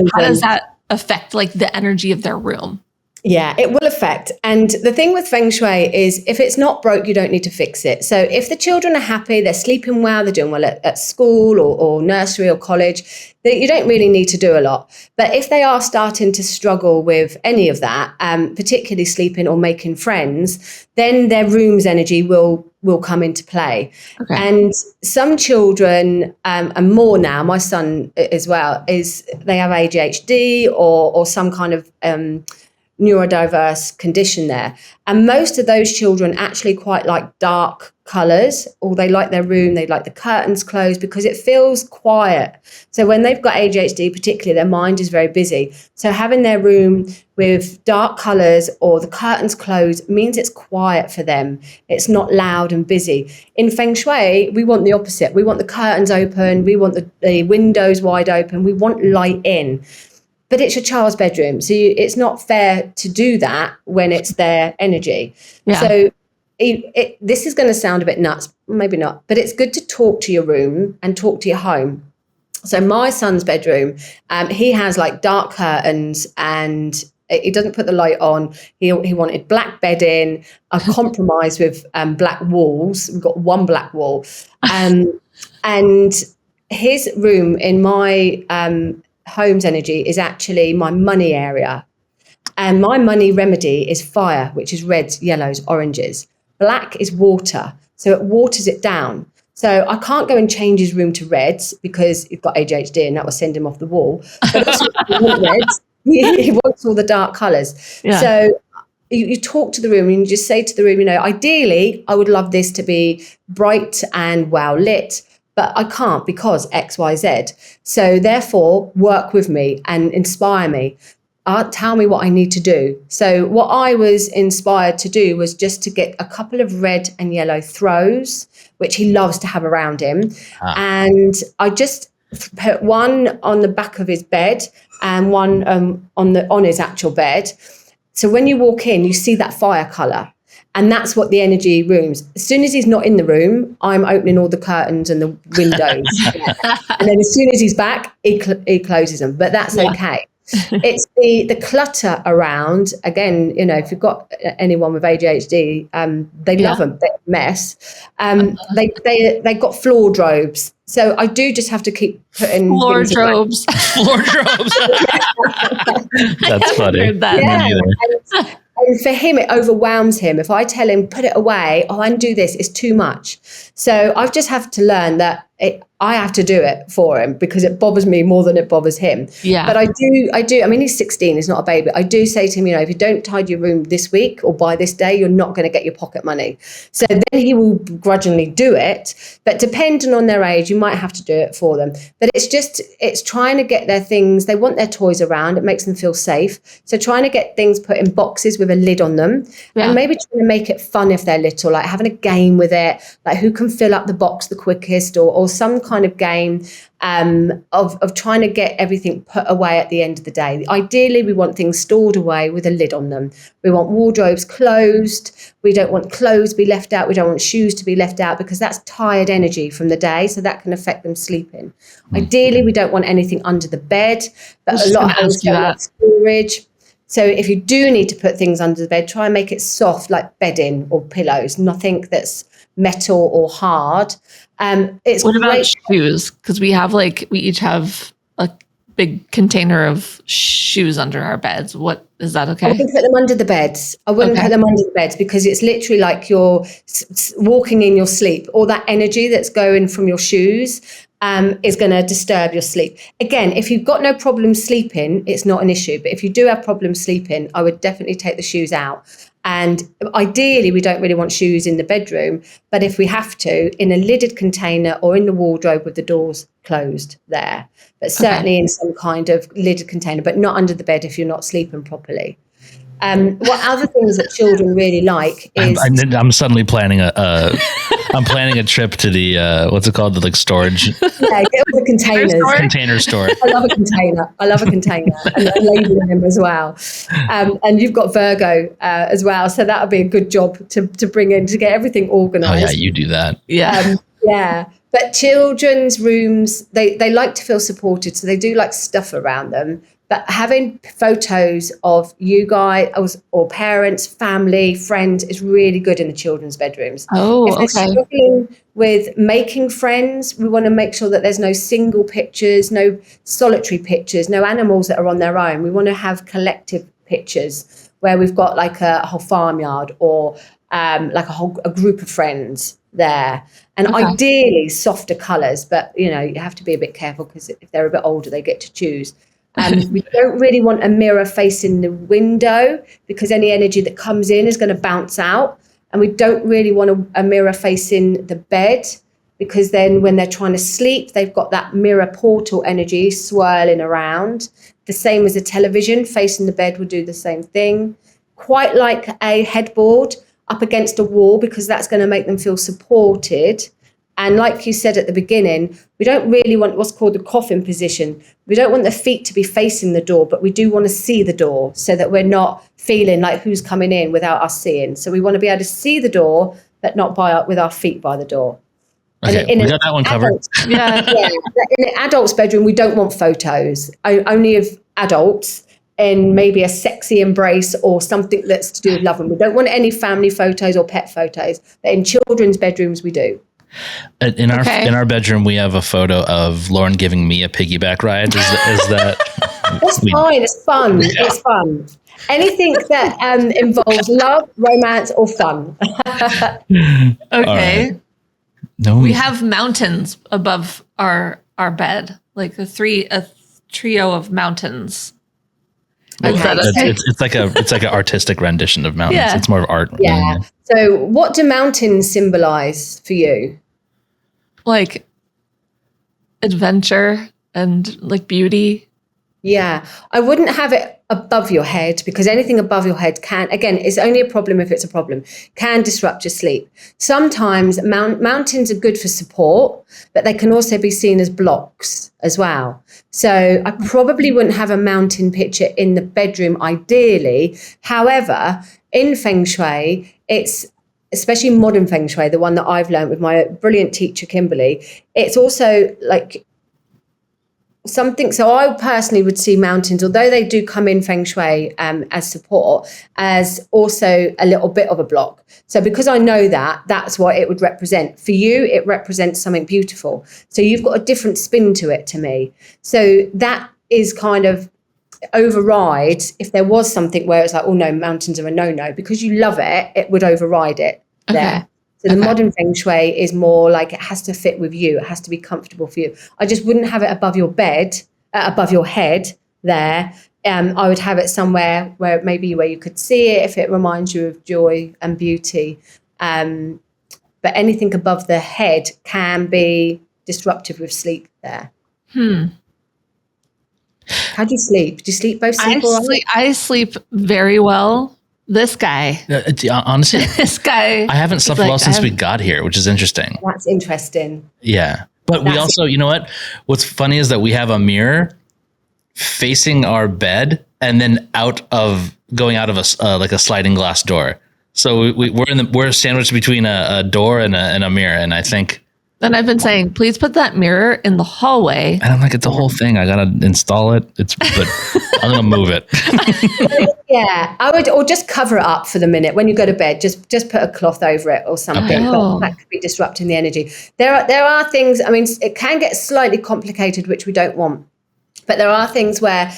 but how does that affect like the energy of their room? Yeah, it will affect. And the thing with Feng Shui is if it's not broke, you don't need to fix it. So if the children are happy, they're sleeping well, they're doing well at school or nursery or college, you don't really need to do a lot. But if they are starting to struggle with any of that, particularly sleeping or making friends, then their room's energy will come into play. Okay. And some children, and more now, my son as well, is they have ADHD or some kind of neurodiverse condition there. And most of those children actually quite like dark colours, or they like their room, they like the curtains closed because it feels quiet. So when they've got ADHD particularly, their mind is very busy. So having their room with dark colours or the curtains closed means it's quiet for them. It's not loud and busy. In Feng Shui, we want the opposite. We want the curtains open, we want the windows wide open, we want light in. But it's your child's bedroom. So it's not fair to do that when it's their energy. Yeah. So this is going to sound a bit nuts, maybe not, but it's good to talk to your room and talk to your home. So my son's bedroom, he has like dark curtains and he doesn't put the light on. He wanted black bedding, a compromise with black walls. We've got one black wall. And his room in my home's energy is actually my money area. And my money remedy is fire, which is reds, yellows, oranges. Black is water, so it waters it down. So I can't go and change his room to reds because he's got ADHD and that will send him off the wall. But also he wants reds. He wants all the dark colours. Yeah. So you talk to the room and you just say to the room, ideally, I would love this to be bright and well lit, but I can't because X, Y, Z. So therefore, work with me and inspire me. Tell me what I need to do. So what I was inspired to do was just to get a couple of red and yellow throws, which he loves to have around him. And I just put one on the back of his bed and one on his actual bed. So when you walk in, you see that fire colour. And that's what the energy rooms. As soon as he's not in the room, I'm opening all the curtains and the windows. And then as soon as he's back, he closes them. But that's okay. It's the clutter around. Again, if you've got anyone with ADHD, they love a bit of mess. They got floor drobes. So I do just have to keep putting floor drobes. Floor drobes. That's funny. Heard that. And for him, it overwhelms him. If I tell him, put it away, undo this, it's too much. So I just have to learn that I have to do it for him because it bothers me more than it bothers him. Yeah. But I do. I mean, he's 16, he's not a baby. I do say to him, if you don't tidy your room this week or by this day, you're not going to get your pocket money. So then he will begrudgingly do it. But depending on their age, you might have to do it for them. But it's trying to get their things. They want their toys around. It makes them feel safe. So trying to get things put in boxes with a lid on them and maybe trying to make it fun if they're little, like having a game with it, like who can fill up the box the quickest or some kind of game of trying to get everything put away at the end of the day. Ideally, we want things stored away with a lid on them. We want wardrobes closed. We don't want clothes to be left out. We don't want shoes to be left out because that's tired energy from the day, so that can affect them sleeping. Ideally, we don't want anything under the bed, but a lot of homes have storage. So if you do need to put things under the bed, try and make it soft, like bedding or pillows, nothing that's metal or hard. What about shoes? Because we each have a big container of shoes under our beds. What is that okay? I wouldn't put them under the beds. I wouldn't put them under the beds because it's literally like you're walking in your sleep. All that energy that's going from your shoes is going to disturb your sleep. Again, if you've got no problem sleeping, it's not an issue. But if you do have problems sleeping, I would definitely take the shoes out. And ideally, we don't really want shoes in the bedroom. But if we have to, in a lidded container or in the wardrobe with the doors closed there. But certainly in some kind of lidded container, but not under the bed if you're not sleeping properly. What other things that children really like is I'm suddenly planning I'm planning a trip to the what's it called, the storage get all the containers. Container store. I love a container and labeling them as well. And you've got Virgo as well, so that would be a good job to bring in to get everything organised. Oh yeah, you do that. Yeah. But children's rooms, they like to feel supported, so they do like stuff around them. But having photos of you guys or parents, family, friends is really good in the children's bedrooms. If they're struggling with making friends, we want to make sure that there's no single pictures, no solitary pictures, no animals that are on their own. We want to have collective pictures where we've got like a whole farmyard or like a group of friends there. And ideally softer colours, but you have to be a bit careful because if they're a bit older, they get to choose. We don't really want a mirror facing the window because any energy that comes in is going to bounce out. And we don't really want a mirror facing the bed because then when they're trying to sleep, they've got that mirror portal energy swirling around. The same as a television facing the bed would do the same thing. Quite like a headboard up against a wall because that's going to make them feel supported. And like you said at the beginning, we don't really want what's called the coffin position. We don't want the feet to be facing the door, but we do want to see the door so that we're not feeling like who's coming in without us seeing. So we want to be able to see the door, but not with our feet by the door. Okay, we got that one covered. Yeah. In an adult's bedroom, we don't want photos, only of adults in maybe a sexy embrace or something that's to do with loving. We don't want any family photos or pet photos, but in children's bedrooms, we do. In our bedroom, we have a photo of Lauren giving me a piggyback ride. Is that? That's fine. It's fun. Yeah. It's fun. Anything that involves love, romance, or fun. Okay. Right. No, we have mountains above our bed, like a trio of mountains. Okay. It's like an artistic rendition of mountains. Yeah. It's more of art. Yeah. So what do mountains symbolize for you? Like adventure and like beauty. Yeah. I wouldn't have it above your head, because anything above your head it's only a problem if it's a problem, can disrupt your sleep. Sometimes mountains are good for support, but they can also be seen as blocks as well. So I probably wouldn't have a mountain picture in the bedroom ideally. However, in Feng Shui, it's especially modern Feng Shui, the one that I've learned with my brilliant teacher, Kimberly, it's also like something. So I personally would see mountains, although they do come in Feng Shui as support, as also a little bit of a block. So because I know that, that's what it would represent. For you, it represents something beautiful. So you've got a different spin to it to me. So that is kind of override. If there was something where it's like, oh no, mountains are a no-no, because you love it, it would override it there. So the modern Feng Shui is more like it has to fit with you. It has to be comfortable for you. I just wouldn't have it above your bed, above your head there. I would have it somewhere where you could see it if it reminds you of joy and beauty. But anything above the head can be disruptive with sleep there. How do you sleep? Do you sleep both sleep or I sleep very well. This guy. Honestly, this guy. I haven't slept well since we got here, which is interesting. That's interesting. Yeah. But we also, you know what? What's funny is that we have a mirror facing our bed and then going out of a sliding glass door. So we're sandwiched between a door and a mirror. And I think. And I've been saying, please put that mirror in the hallway. And I'm like, it's a whole thing. I got to install it. But I'm going to move it. Yeah, I would, or just cover it up for the minute. When you go to bed, just put a cloth over it or something. Okay. But that could be disrupting the energy. There are things, I mean, it can get slightly complicated, which we don't want. But there are things where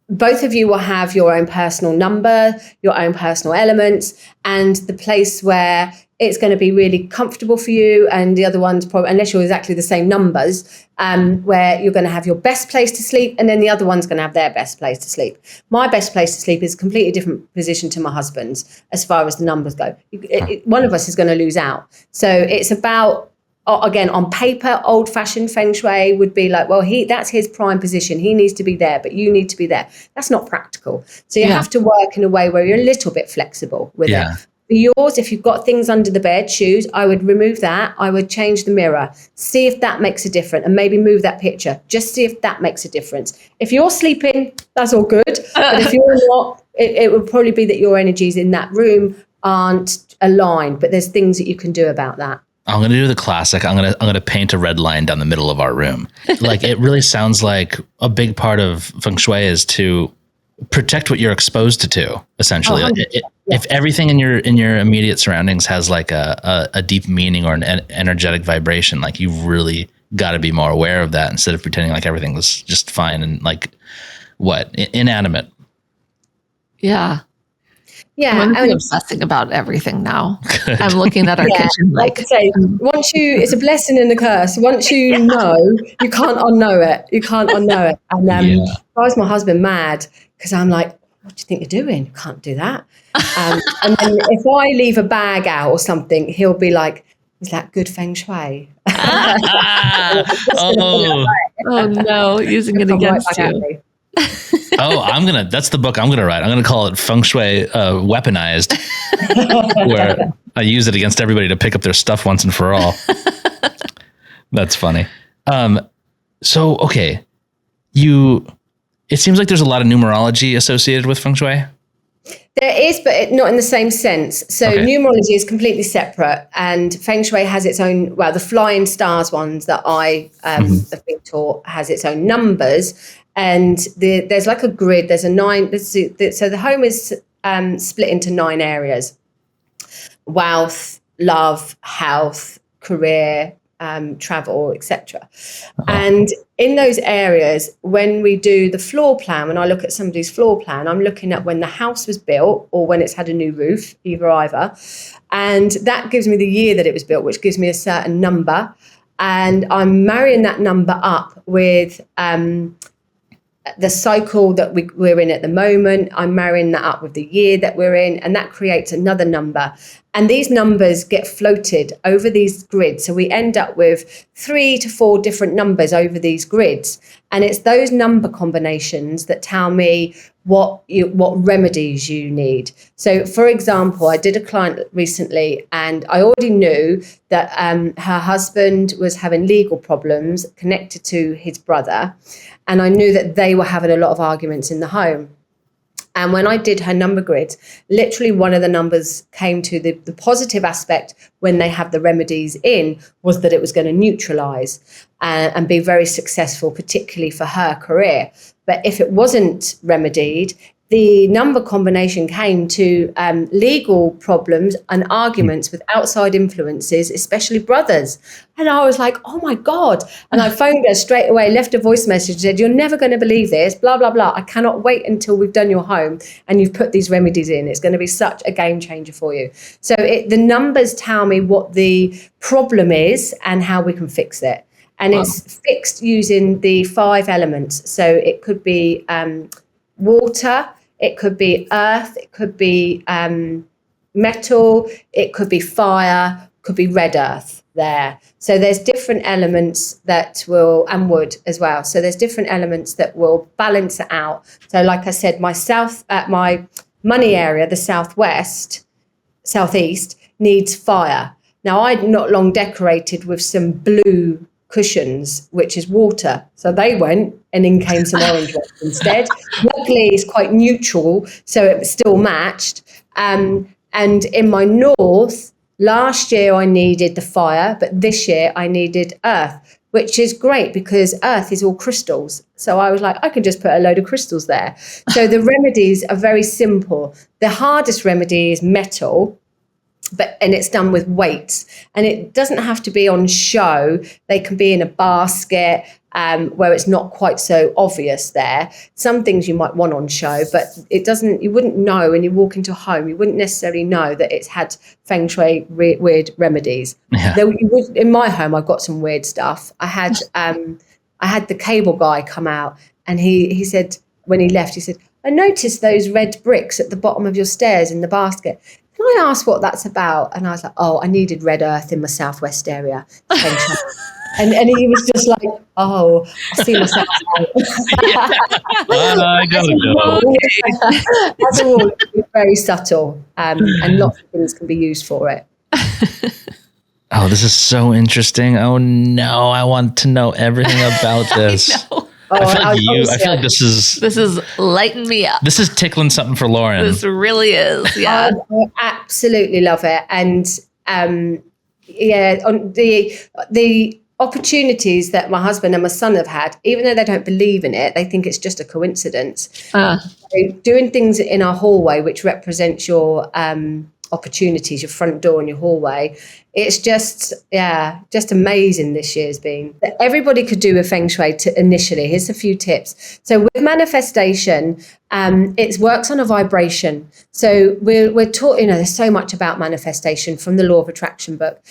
both of you will have your own personal number, your own personal elements, and the place where it's going to be really comfortable for you, and the other one's probably, unless you're exactly the same numbers, where you're going to have your best place to sleep, and then the other one's going to have their best place to sleep. My best place to sleep is a completely different position to my husband's as far as the numbers go. One of us is going to lose out. So it's about, again, on paper, old-fashioned Feng Shui would be like, well, that's his prime position. He needs to be there, but you need to be there. That's not practical. So you have to work in a way where you're a little bit flexible with it. For yours, if you've got things under the bed, shoes, I would remove that. I would change the mirror, see if that makes a difference, and maybe move that picture. Just see if that makes a difference. If you're sleeping, that's all good. But if you're not, it would probably be that your energies in that room aren't aligned. But there's things that you can do about that. I'm going to do the classic. I'm going to paint a red line down the middle of our room. Like, it really sounds like a big part of Feng Shui is to protect what you're exposed to, essentially. If everything in your immediate surroundings has like a deep meaning or an energetic vibration, like, you've really got to be more aware of that instead of pretending like everything was just fine and like inanimate. Yeah. Yeah, I'm obsessing about everything now. I'm looking at our kitchen like I say, it's a blessing and a curse. Once you know, you can't unknow it. And drives my husband mad because I'm like, what do you think you're doing? You can't do that. And then if I leave a bag out or something, he'll be like, is that good Feng Shui? Oh no, using it against you. That's the book I'm gonna write. I'm gonna call it Feng Shui Weaponized, where I use it against everybody to pick up their stuff once and for all. That's funny. So okay, it seems like there's a lot of numerology associated with Feng Shui. There is, but not in the same sense. So numerology is completely separate, and Feng Shui has its own. Well, the flying stars ones that I have been taught has its own numbers. And there's like a grid. There's a 9. So the home is split into 9 areas: wealth, love, health, career, travel, etc. And in those areas, when we do the floor plan, when I look at somebody's floor plan, I'm looking at when the house was built or when it's had a new roof, either. And that gives me the year that it was built, which gives me a certain number. And I'm marrying that number up with the cycle that we're in at the moment. I'm marrying that up with the year that we're in, and that creates another number. And these numbers get floated over these grids. So we end up with 3 to 4 different numbers over these grids. And it's those number combinations that tell me what remedies you need. So, for example, I did a client recently, and I already knew that her husband was having legal problems connected to his brother. And I knew that they were having a lot of arguments in the home. And when I did her number grids, literally one of the numbers came to the positive aspect when they have the remedies in, was that it was going to neutralize and be very successful, particularly for her career. But if it wasn't remedied, the number combination came to legal problems and arguments with outside influences, especially brothers. And I was like, oh my God. And I phoned her straight away, left a voice message, said, you're never going to believe this, blah, blah, blah. I cannot wait until we've done your home and you've put these remedies in. It's going to be such a game changer for you. So the numbers tell me what the problem is and how we can fix it. And it's fixed using the 5 elements. So it could be water, it could be earth, it could be metal, it could be fire, could be red earth there. So there's different elements that will, and wood as well. So there's different elements that will balance it out. So like I said, my money area, the southeast, needs fire. Now I'd not long decorated with some blue cushions, which is water. So they went, and in came some orange ones instead. Luckily, it's quite neutral, so it still matched. And in my north, last year I needed the fire, but this year I needed earth, which is great because earth is all crystals. So I was like, I can just put a load of crystals there. So the remedies are very simple. The hardest remedy is metal, and it's done with weights, and it doesn't have to be on show. They can be in a basket where it's not quite so obvious there. Some things you might want on show, but you wouldn't know when you walk into a home, you wouldn't necessarily know that it's had Feng Shui weird remedies. Yeah. Though in my home, I've got some weird stuff. I had the cable guy come out, and he said, when he left, he said, I noticed those red bricks at the bottom of your stairs in the basket. Can I ask what that's about? And I was like, I needed red earth in my southwest area. And he was just like, I'll see myself out. I gotta go. As a rule, it's very subtle, and lots of things can be used for it. Oh, this is so interesting. Oh no, I want to know everything about this. I feel like this is lighting me up. This is tickling something for Lauren. This really is. Yeah. I absolutely love it. And on the opportunities that my husband and my son have had, even though they don't believe in it, they think it's just a coincidence. So doing things in our hallway, which represents your opportunities, your front door and your hallway, it's just amazing. This year's been that everybody could do with Feng Shui initially. Here's a few tips. So with manifestation, it works on a vibration. So we're taught, there's so much about manifestation from the Law of Attraction book,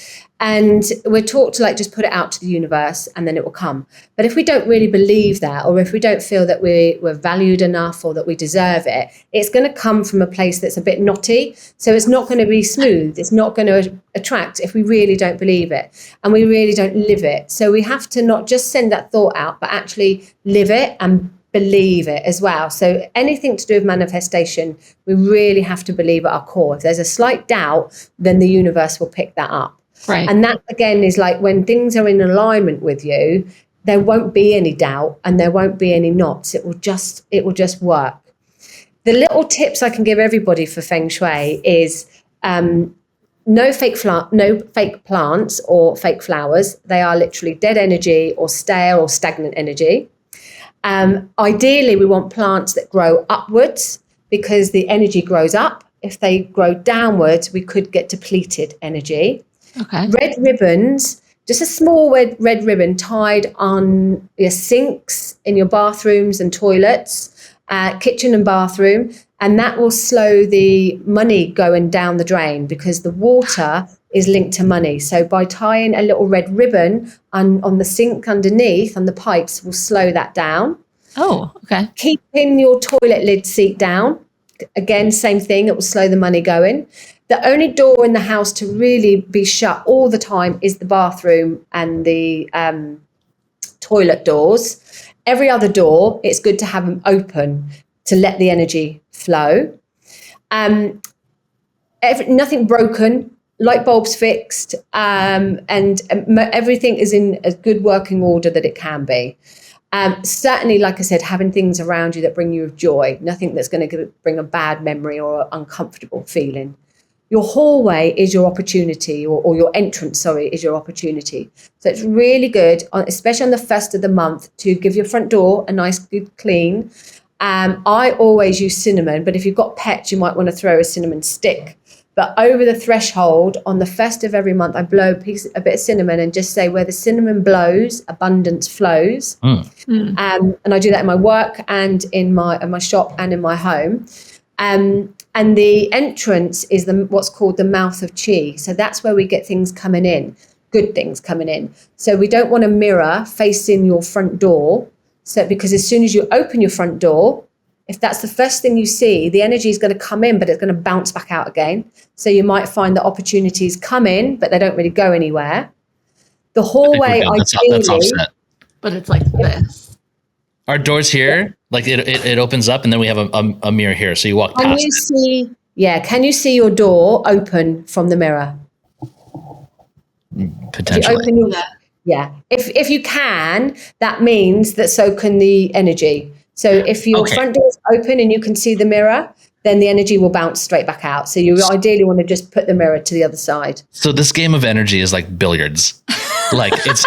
and we're taught to just put it out to the universe and then it will come. But if we don't really believe that, or if we don't feel that we're valued enough or that we deserve it, it's going to come from a place that's a bit knotty. So it's not going to be smooth. It's not going to attract if we really don't believe it and we really don't live it. So we have to not just send that thought out, but actually live it and believe it as well. So anything to do with manifestation, we really have to believe at our core. If there's a slight doubt, then the universe will pick that up. Right. And that again is like when things are in alignment with you, there won't be any doubt and there won't be any knots. It will just work. The little tips I can give everybody for Feng Shui is no fake plants or fake flowers. They are literally dead energy or stale or stagnant energy. Ideally, we want plants that grow upwards because the energy grows up. If they grow downwards, we could get depleted energy. Okay. Red ribbons, just a small red ribbon tied on your sinks in your bathrooms and toilets, kitchen and bathroom, and that will slow the money going down the drain because the water is linked to money. So by tying a little red ribbon on the sink underneath, on the pipes, will slow that down. Oh, okay. Keeping your toilet lid seat down. Again, same thing. It will slow the money going. The only door in the house to really be shut all the time is the bathroom and the toilet doors. Every other door, it's good to have them open to let the energy flow. Nothing broken, light bulbs fixed, and everything is in a good working order that it can be. Certainly, like I said, having things around you that bring you joy, nothing that's going to bring a bad memory or uncomfortable feeling. Your hallway is your opportunity, or your entrance, is your opportunity. So it's really good, especially on the first of the month, to give your front door a nice, good clean. I always use cinnamon, but if you've got pets, you might want to throw a cinnamon stick. But over the threshold on the first of every month, I blow a bit of cinnamon and just say, where the cinnamon blows, abundance flows. And I do that in my work and in my shop and in my home. And the entrance is what's called the mouth of chi. So that's where we get things coming in, good things coming in. So we don't want a mirror facing your front door. So because as soon as you open your front door, if that's the first thing you see, the energy is going to come in, but it's going to bounce back out again. So you might find that opportunities come in, but they don't really go anywhere. The hallway, that's ideally, offset. But it's like this. Our doors here, like it opens up, and then we have a mirror here. So you walk past it. Can you see your door open from the mirror? Potentially. If you can, that means that so can the energy. So if your front door is open and you can see the mirror, then the energy will bounce straight back out. So you ideally want to just put the mirror to the other side. So this game of energy is like billiards. Like it's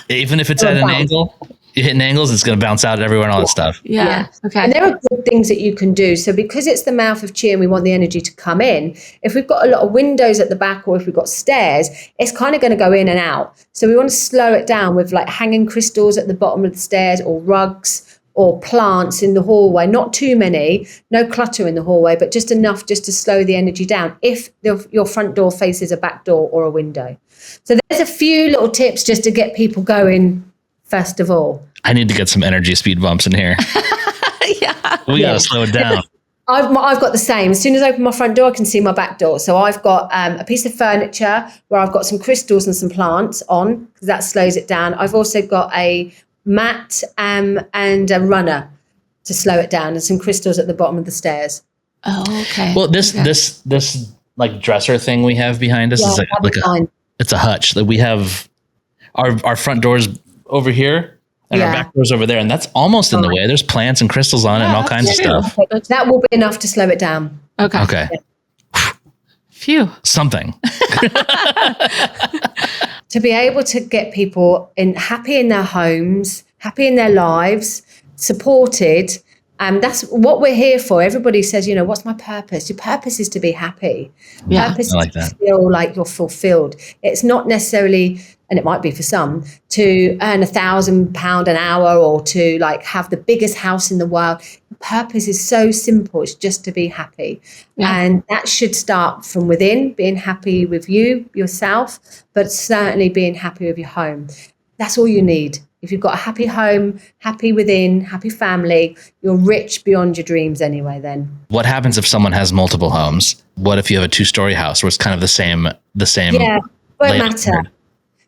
even if it's at an angle, you hitting angles, it's going to bounce out everywhere and all that stuff. Yeah. Okay. And there are good things that you can do. So because it's the mouth of chi and we want the energy to come in, if we've got a lot of windows at the back or if we've got stairs, it's kind of going to go in and out. So we want to slow it down with like hanging crystals at the bottom of the stairs or rugs or plants in the hallway. Not too many, no clutter in the hallway, but just enough just to slow the energy down if your front door faces a back door or a window. So there's a few little tips just to get people going first of all. I need to get some energy speed bumps in here. We got to slow it down. I've got the same. As soon as I open my front door, I can see my back door. So I've got a piece of furniture where I've got some crystals and some plants on, because that slows it down. I've also got a mat and a runner to slow it down, and some crystals at the bottom of the stairs. Oh, okay. Well, this like dresser thing we have behind us is it's a hutch that we have. Our front doors over here. And our back door's over there, and that's almost in the way. There's plants and crystals on it and all kinds of stuff. That will be enough to slow it down. Okay. Phew. Something. To be able to get people happy in their homes, happy in their lives, supported. That's what we're here for. Everybody says, what's my purpose? Your purpose is to be happy. Yeah, purpose is to feel like you're fulfilled. It's not necessarily, and it might be for some, to earn £1,000 an hour or to like have the biggest house in the world. Purpose is so simple. It's just to be happy. Yeah. And that should start from within, being happy with yourself, but certainly being happy with your home. That's all you need. If you've got a happy home, happy within, happy family, you're rich beyond your dreams anyway then. What happens if someone has multiple homes? What if you have a 2-story house where it's kind of the same? Yeah, won't matter.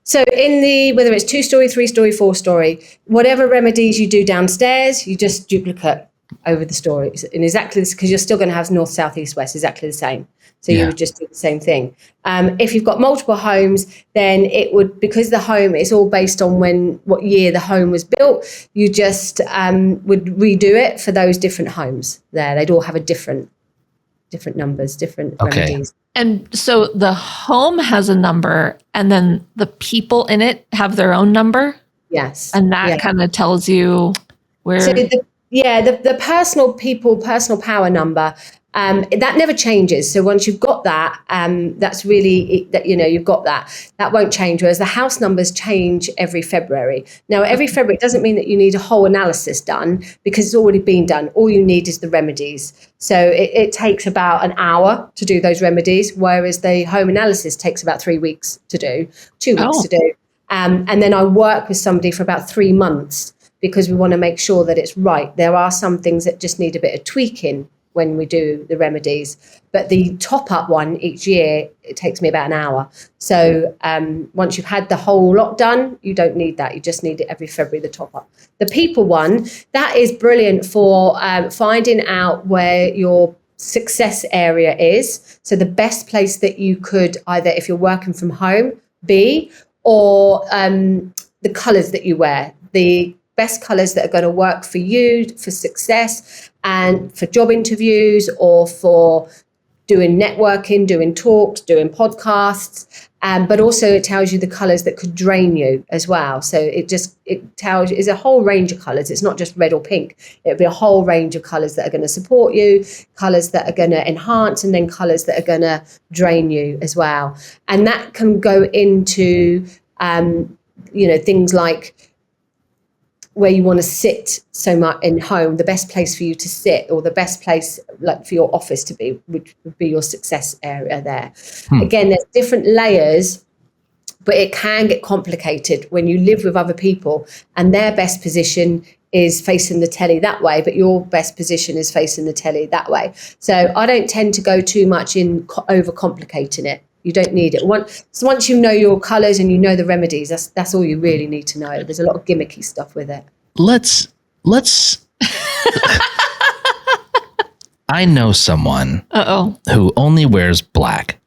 So whether it's 2-story, 3-story, 4-story, whatever remedies you do downstairs, you just duplicate over the stories. And exactly this, because you're still going to have north, south, east, west, exactly the same. So you would just do the same thing. If you've got multiple homes, then it would, because the home is all based on what year the home was built, you just would redo it for those different homes there. They'd all have a different numbers, different remedies. And so the home has a number, and then the people in it have their own number? Yes. And that kind of tells you where... So the personal power number That never changes. So once you've got that, that's really that, you've got that won't change. Whereas the house numbers change every February. Now, every February doesn't mean that you need a whole analysis done, because it's already been done. All you need is the remedies. So it takes about an hour to do those remedies, whereas the home analysis takes about 3 weeks to do, 2 weeks to do. And then I work with somebody for about 3 months, because we want to make sure that it's right. There are some things that just need a bit of tweaking when we do the remedies, but the top up one each year, it takes me about an hour. So once you've had the whole lot done, you don't need that. You just need it every February, the top up. The people one, that is brilliant for finding out where your success area is. So the best place that you could either, if you're working from home, be, or the colours that you wear, the best colours that are going to work for you for success and for job interviews, or for doing networking, doing talks, doing podcasts. But also it tells you the colours that could drain you as well. So it tells you, it's a whole range of colours. It's not just red or pink. It'll be a whole range of colours that are going to support you, colours that are going to enhance, and then colours that are going to drain you as well. And that can go into, things like where you want to sit so much in home, the best place for you to sit, or the best place like for your office to be, which would be your success area there. Again, there's different layers, but it can get complicated when you live with other people and their best position is facing the telly that way, but your best position is facing the telly that way. So I don't tend to go too much in overcomplicating it. You don't need it. Once you know your colours and you know the remedies, that's all you really need to know. There's a lot of gimmicky stuff with it. Let's I know someone who only wears black,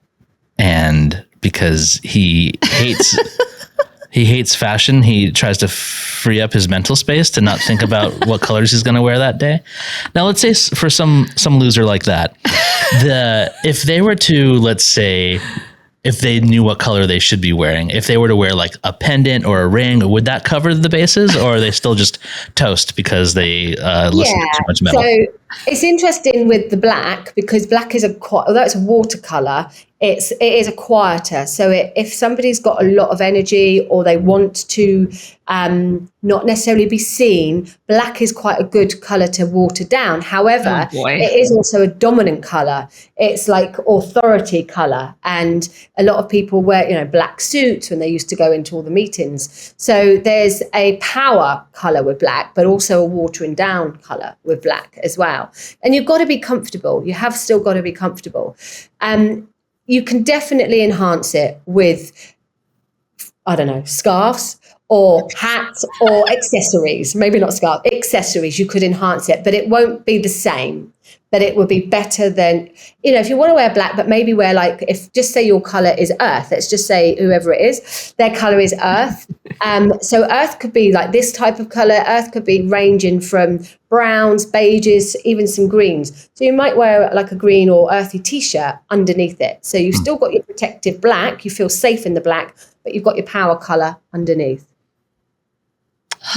and because he hates fashion, he tries to free up his mental space to not think about what colors he's going to wear that day. Now, let's say for some loser like that, if they were to, let's say, if they knew what color they should be wearing, if they were to wear like a pendant or a ring, would that cover the bases, or are they still just toast because they listen to too much metal? So it's interesting with the black, because black is although it's a watercolor, it is a quieter. So if somebody's got a lot of energy, or they want to not necessarily be seen, black is quite a good color to water down. However, it is also a dominant color. It's like authority color, and a lot of people wear black suits when they used to go into all the meetings. So there's a power color with black, but also a watering down color with black as well. And you've got to be comfortable. You have still got to be comfortable. You can definitely enhance it with, I don't know, scarves or hats or accessories. Maybe not scarves, accessories. You could enhance it, but it won't be the same. But it would be better than, if you want to wear black, but maybe wear if just say your color is earth. Let's just say whoever it is, their color is earth. So earth could be like this type of color. Earth could be ranging from browns, beiges, even some greens. So you might wear like a green or earthy t-shirt underneath it. So you've still got your protective black. You feel safe in the black, but you've got your power color underneath.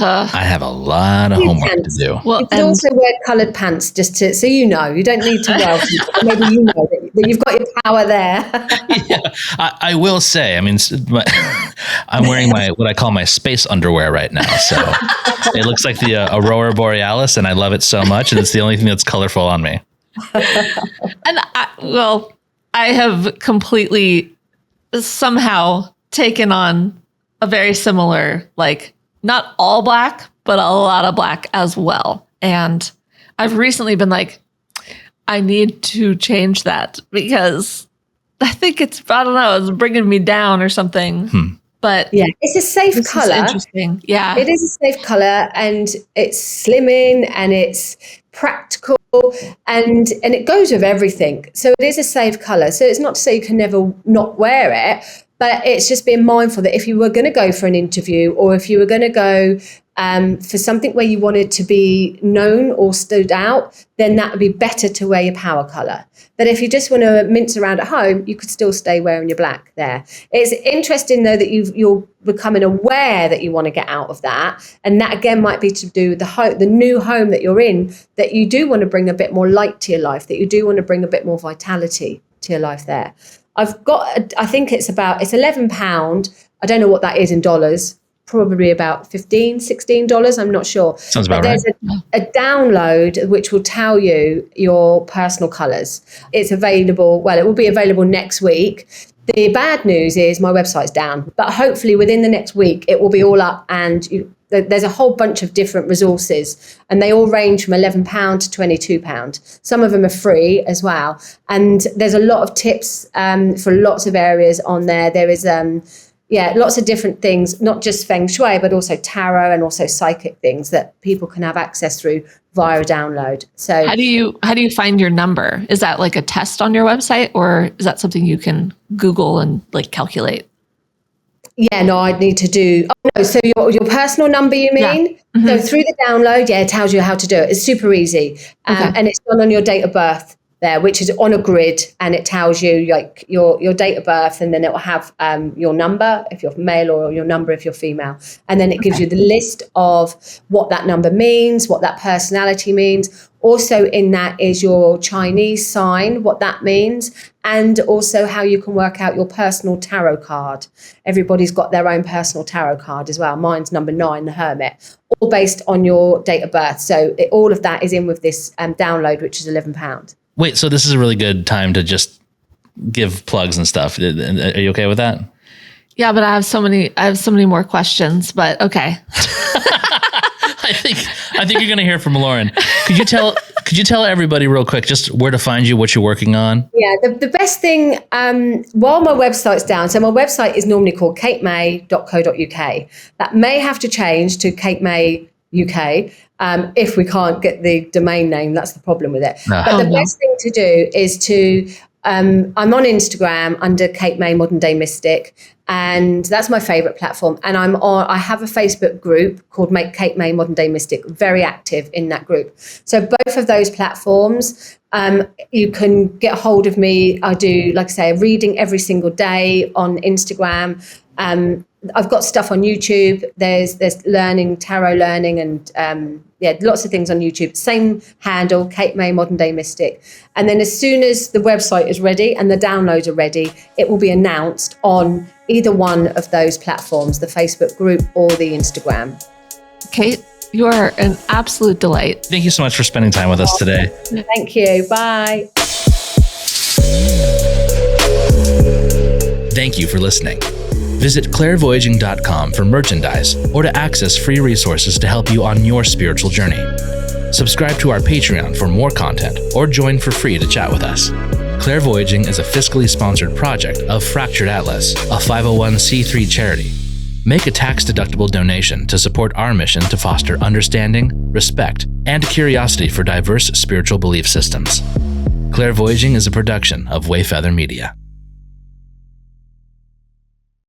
I have a lot of homework to do. Well, you can also wear coloured pants so you don't need to wear. Maybe you know that you've got your power there. Yeah, I will say, I'm wearing what I call my space underwear right now. So it looks like the Aurora Borealis, and I love it so much, and it's the only thing that's colorful on me. And I have completely somehow taken on a very similar, not all black, but a lot of black as well. And I've recently been I need to change that, because I think it's bringing me down or something. But yeah, it's a safe color. Interesting. Yeah, it is a safe color, and it's slimming, and it's practical, and it goes with everything. So it is a safe color. So it's not to say you can never not wear it, but it's just being mindful that if you were going to go for an interview, or if you were going to go For something where you wanted to be known or stood out, then that would be better to wear your power color. But if you just want to mince around at home, you could still stay wearing your black there. It's interesting, though, that you're becoming aware that you want to get out of that. And that, again, might be to do with the new home that you're in, that you do want to bring a bit more light to your life, that you do want to bring a bit more vitality to your life there. I've got, I think it's £11. I don't know what that is in dollars. Probably about $16. I'm not sure. Sounds about right. There's a download which will tell you your personal colours. It's available. Well, it will be available next week. The bad news is my website's down, but hopefully within the next week it will be all up, and there's a whole bunch of different resources, and they all range from £11 to £22. Some of them are free as well, and there's a lot of tips for lots of areas on there. There is lots of different things, not just Feng Shui, but also tarot and also psychic things that people can have access through via a download. So how do you find your number? Is that like a test on your website, or is that something you can Google and like calculate? Yeah, no, I'd need to do. Oh no, so your personal number, you mean? Yeah. Mm-hmm. So through the download, it tells you how to do it. It's super easy, and it's done on your date of birth there, which is on a grid, and it tells you like your date of birth, and then it will have your number if you're male or your number if you're female, and then it gives you the list of what that number means, what that personality means. Also in that is your Chinese sign, what that means, and also how you can work out your personal tarot card. Everybody's got their own personal tarot card as well. Mine's number 9, the Hermit, all based on your date of birth. So all of that is in with this download, which is £11. Wait, so this is a really good time to just give plugs and stuff. Are you okay with that? Yeah, but I have so many more questions, but okay. I think you're going to hear from Lauren. Could you tell everybody real quick just where to find you, what you're working on? Yeah, the best thing, while my website's down, so my website is normally called katemay.co.uk. That may have to change to Kate May UK if we can't get the domain name. That's the problem with it. No. But the best thing to do is to I'm on Instagram under Kate May Modern Day Mystic, and that's my favorite platform. And I have a Facebook group called Make Kate May Modern Day Mystic, very active in that group. So both of those platforms, you can get hold of me. I do, like I say, a reading every single day on Instagram. I've got stuff on YouTube. There's learning, tarot learning, and lots of things on YouTube. Same handle, Kate May Modern Day Mystic. And then as soon as the website is ready and the downloads are ready, it will be announced on either one of those platforms, the Facebook group or the Instagram. Kate, you are an absolute delight. Thank you so much for spending time with us today. Thank you. Bye. Thank you for listening. Visit clairvoyaging.com for merchandise or to access free resources to help you on your spiritual journey. Subscribe to our Patreon for more content or join for free to chat with us. Clairvoyaging is a fiscally sponsored project of Fractured Atlas, a 501c3 charity. Make a tax-deductible donation to support our mission to foster understanding, respect, and curiosity for diverse spiritual belief systems. Clairvoyaging is a production of Wayfeather Media.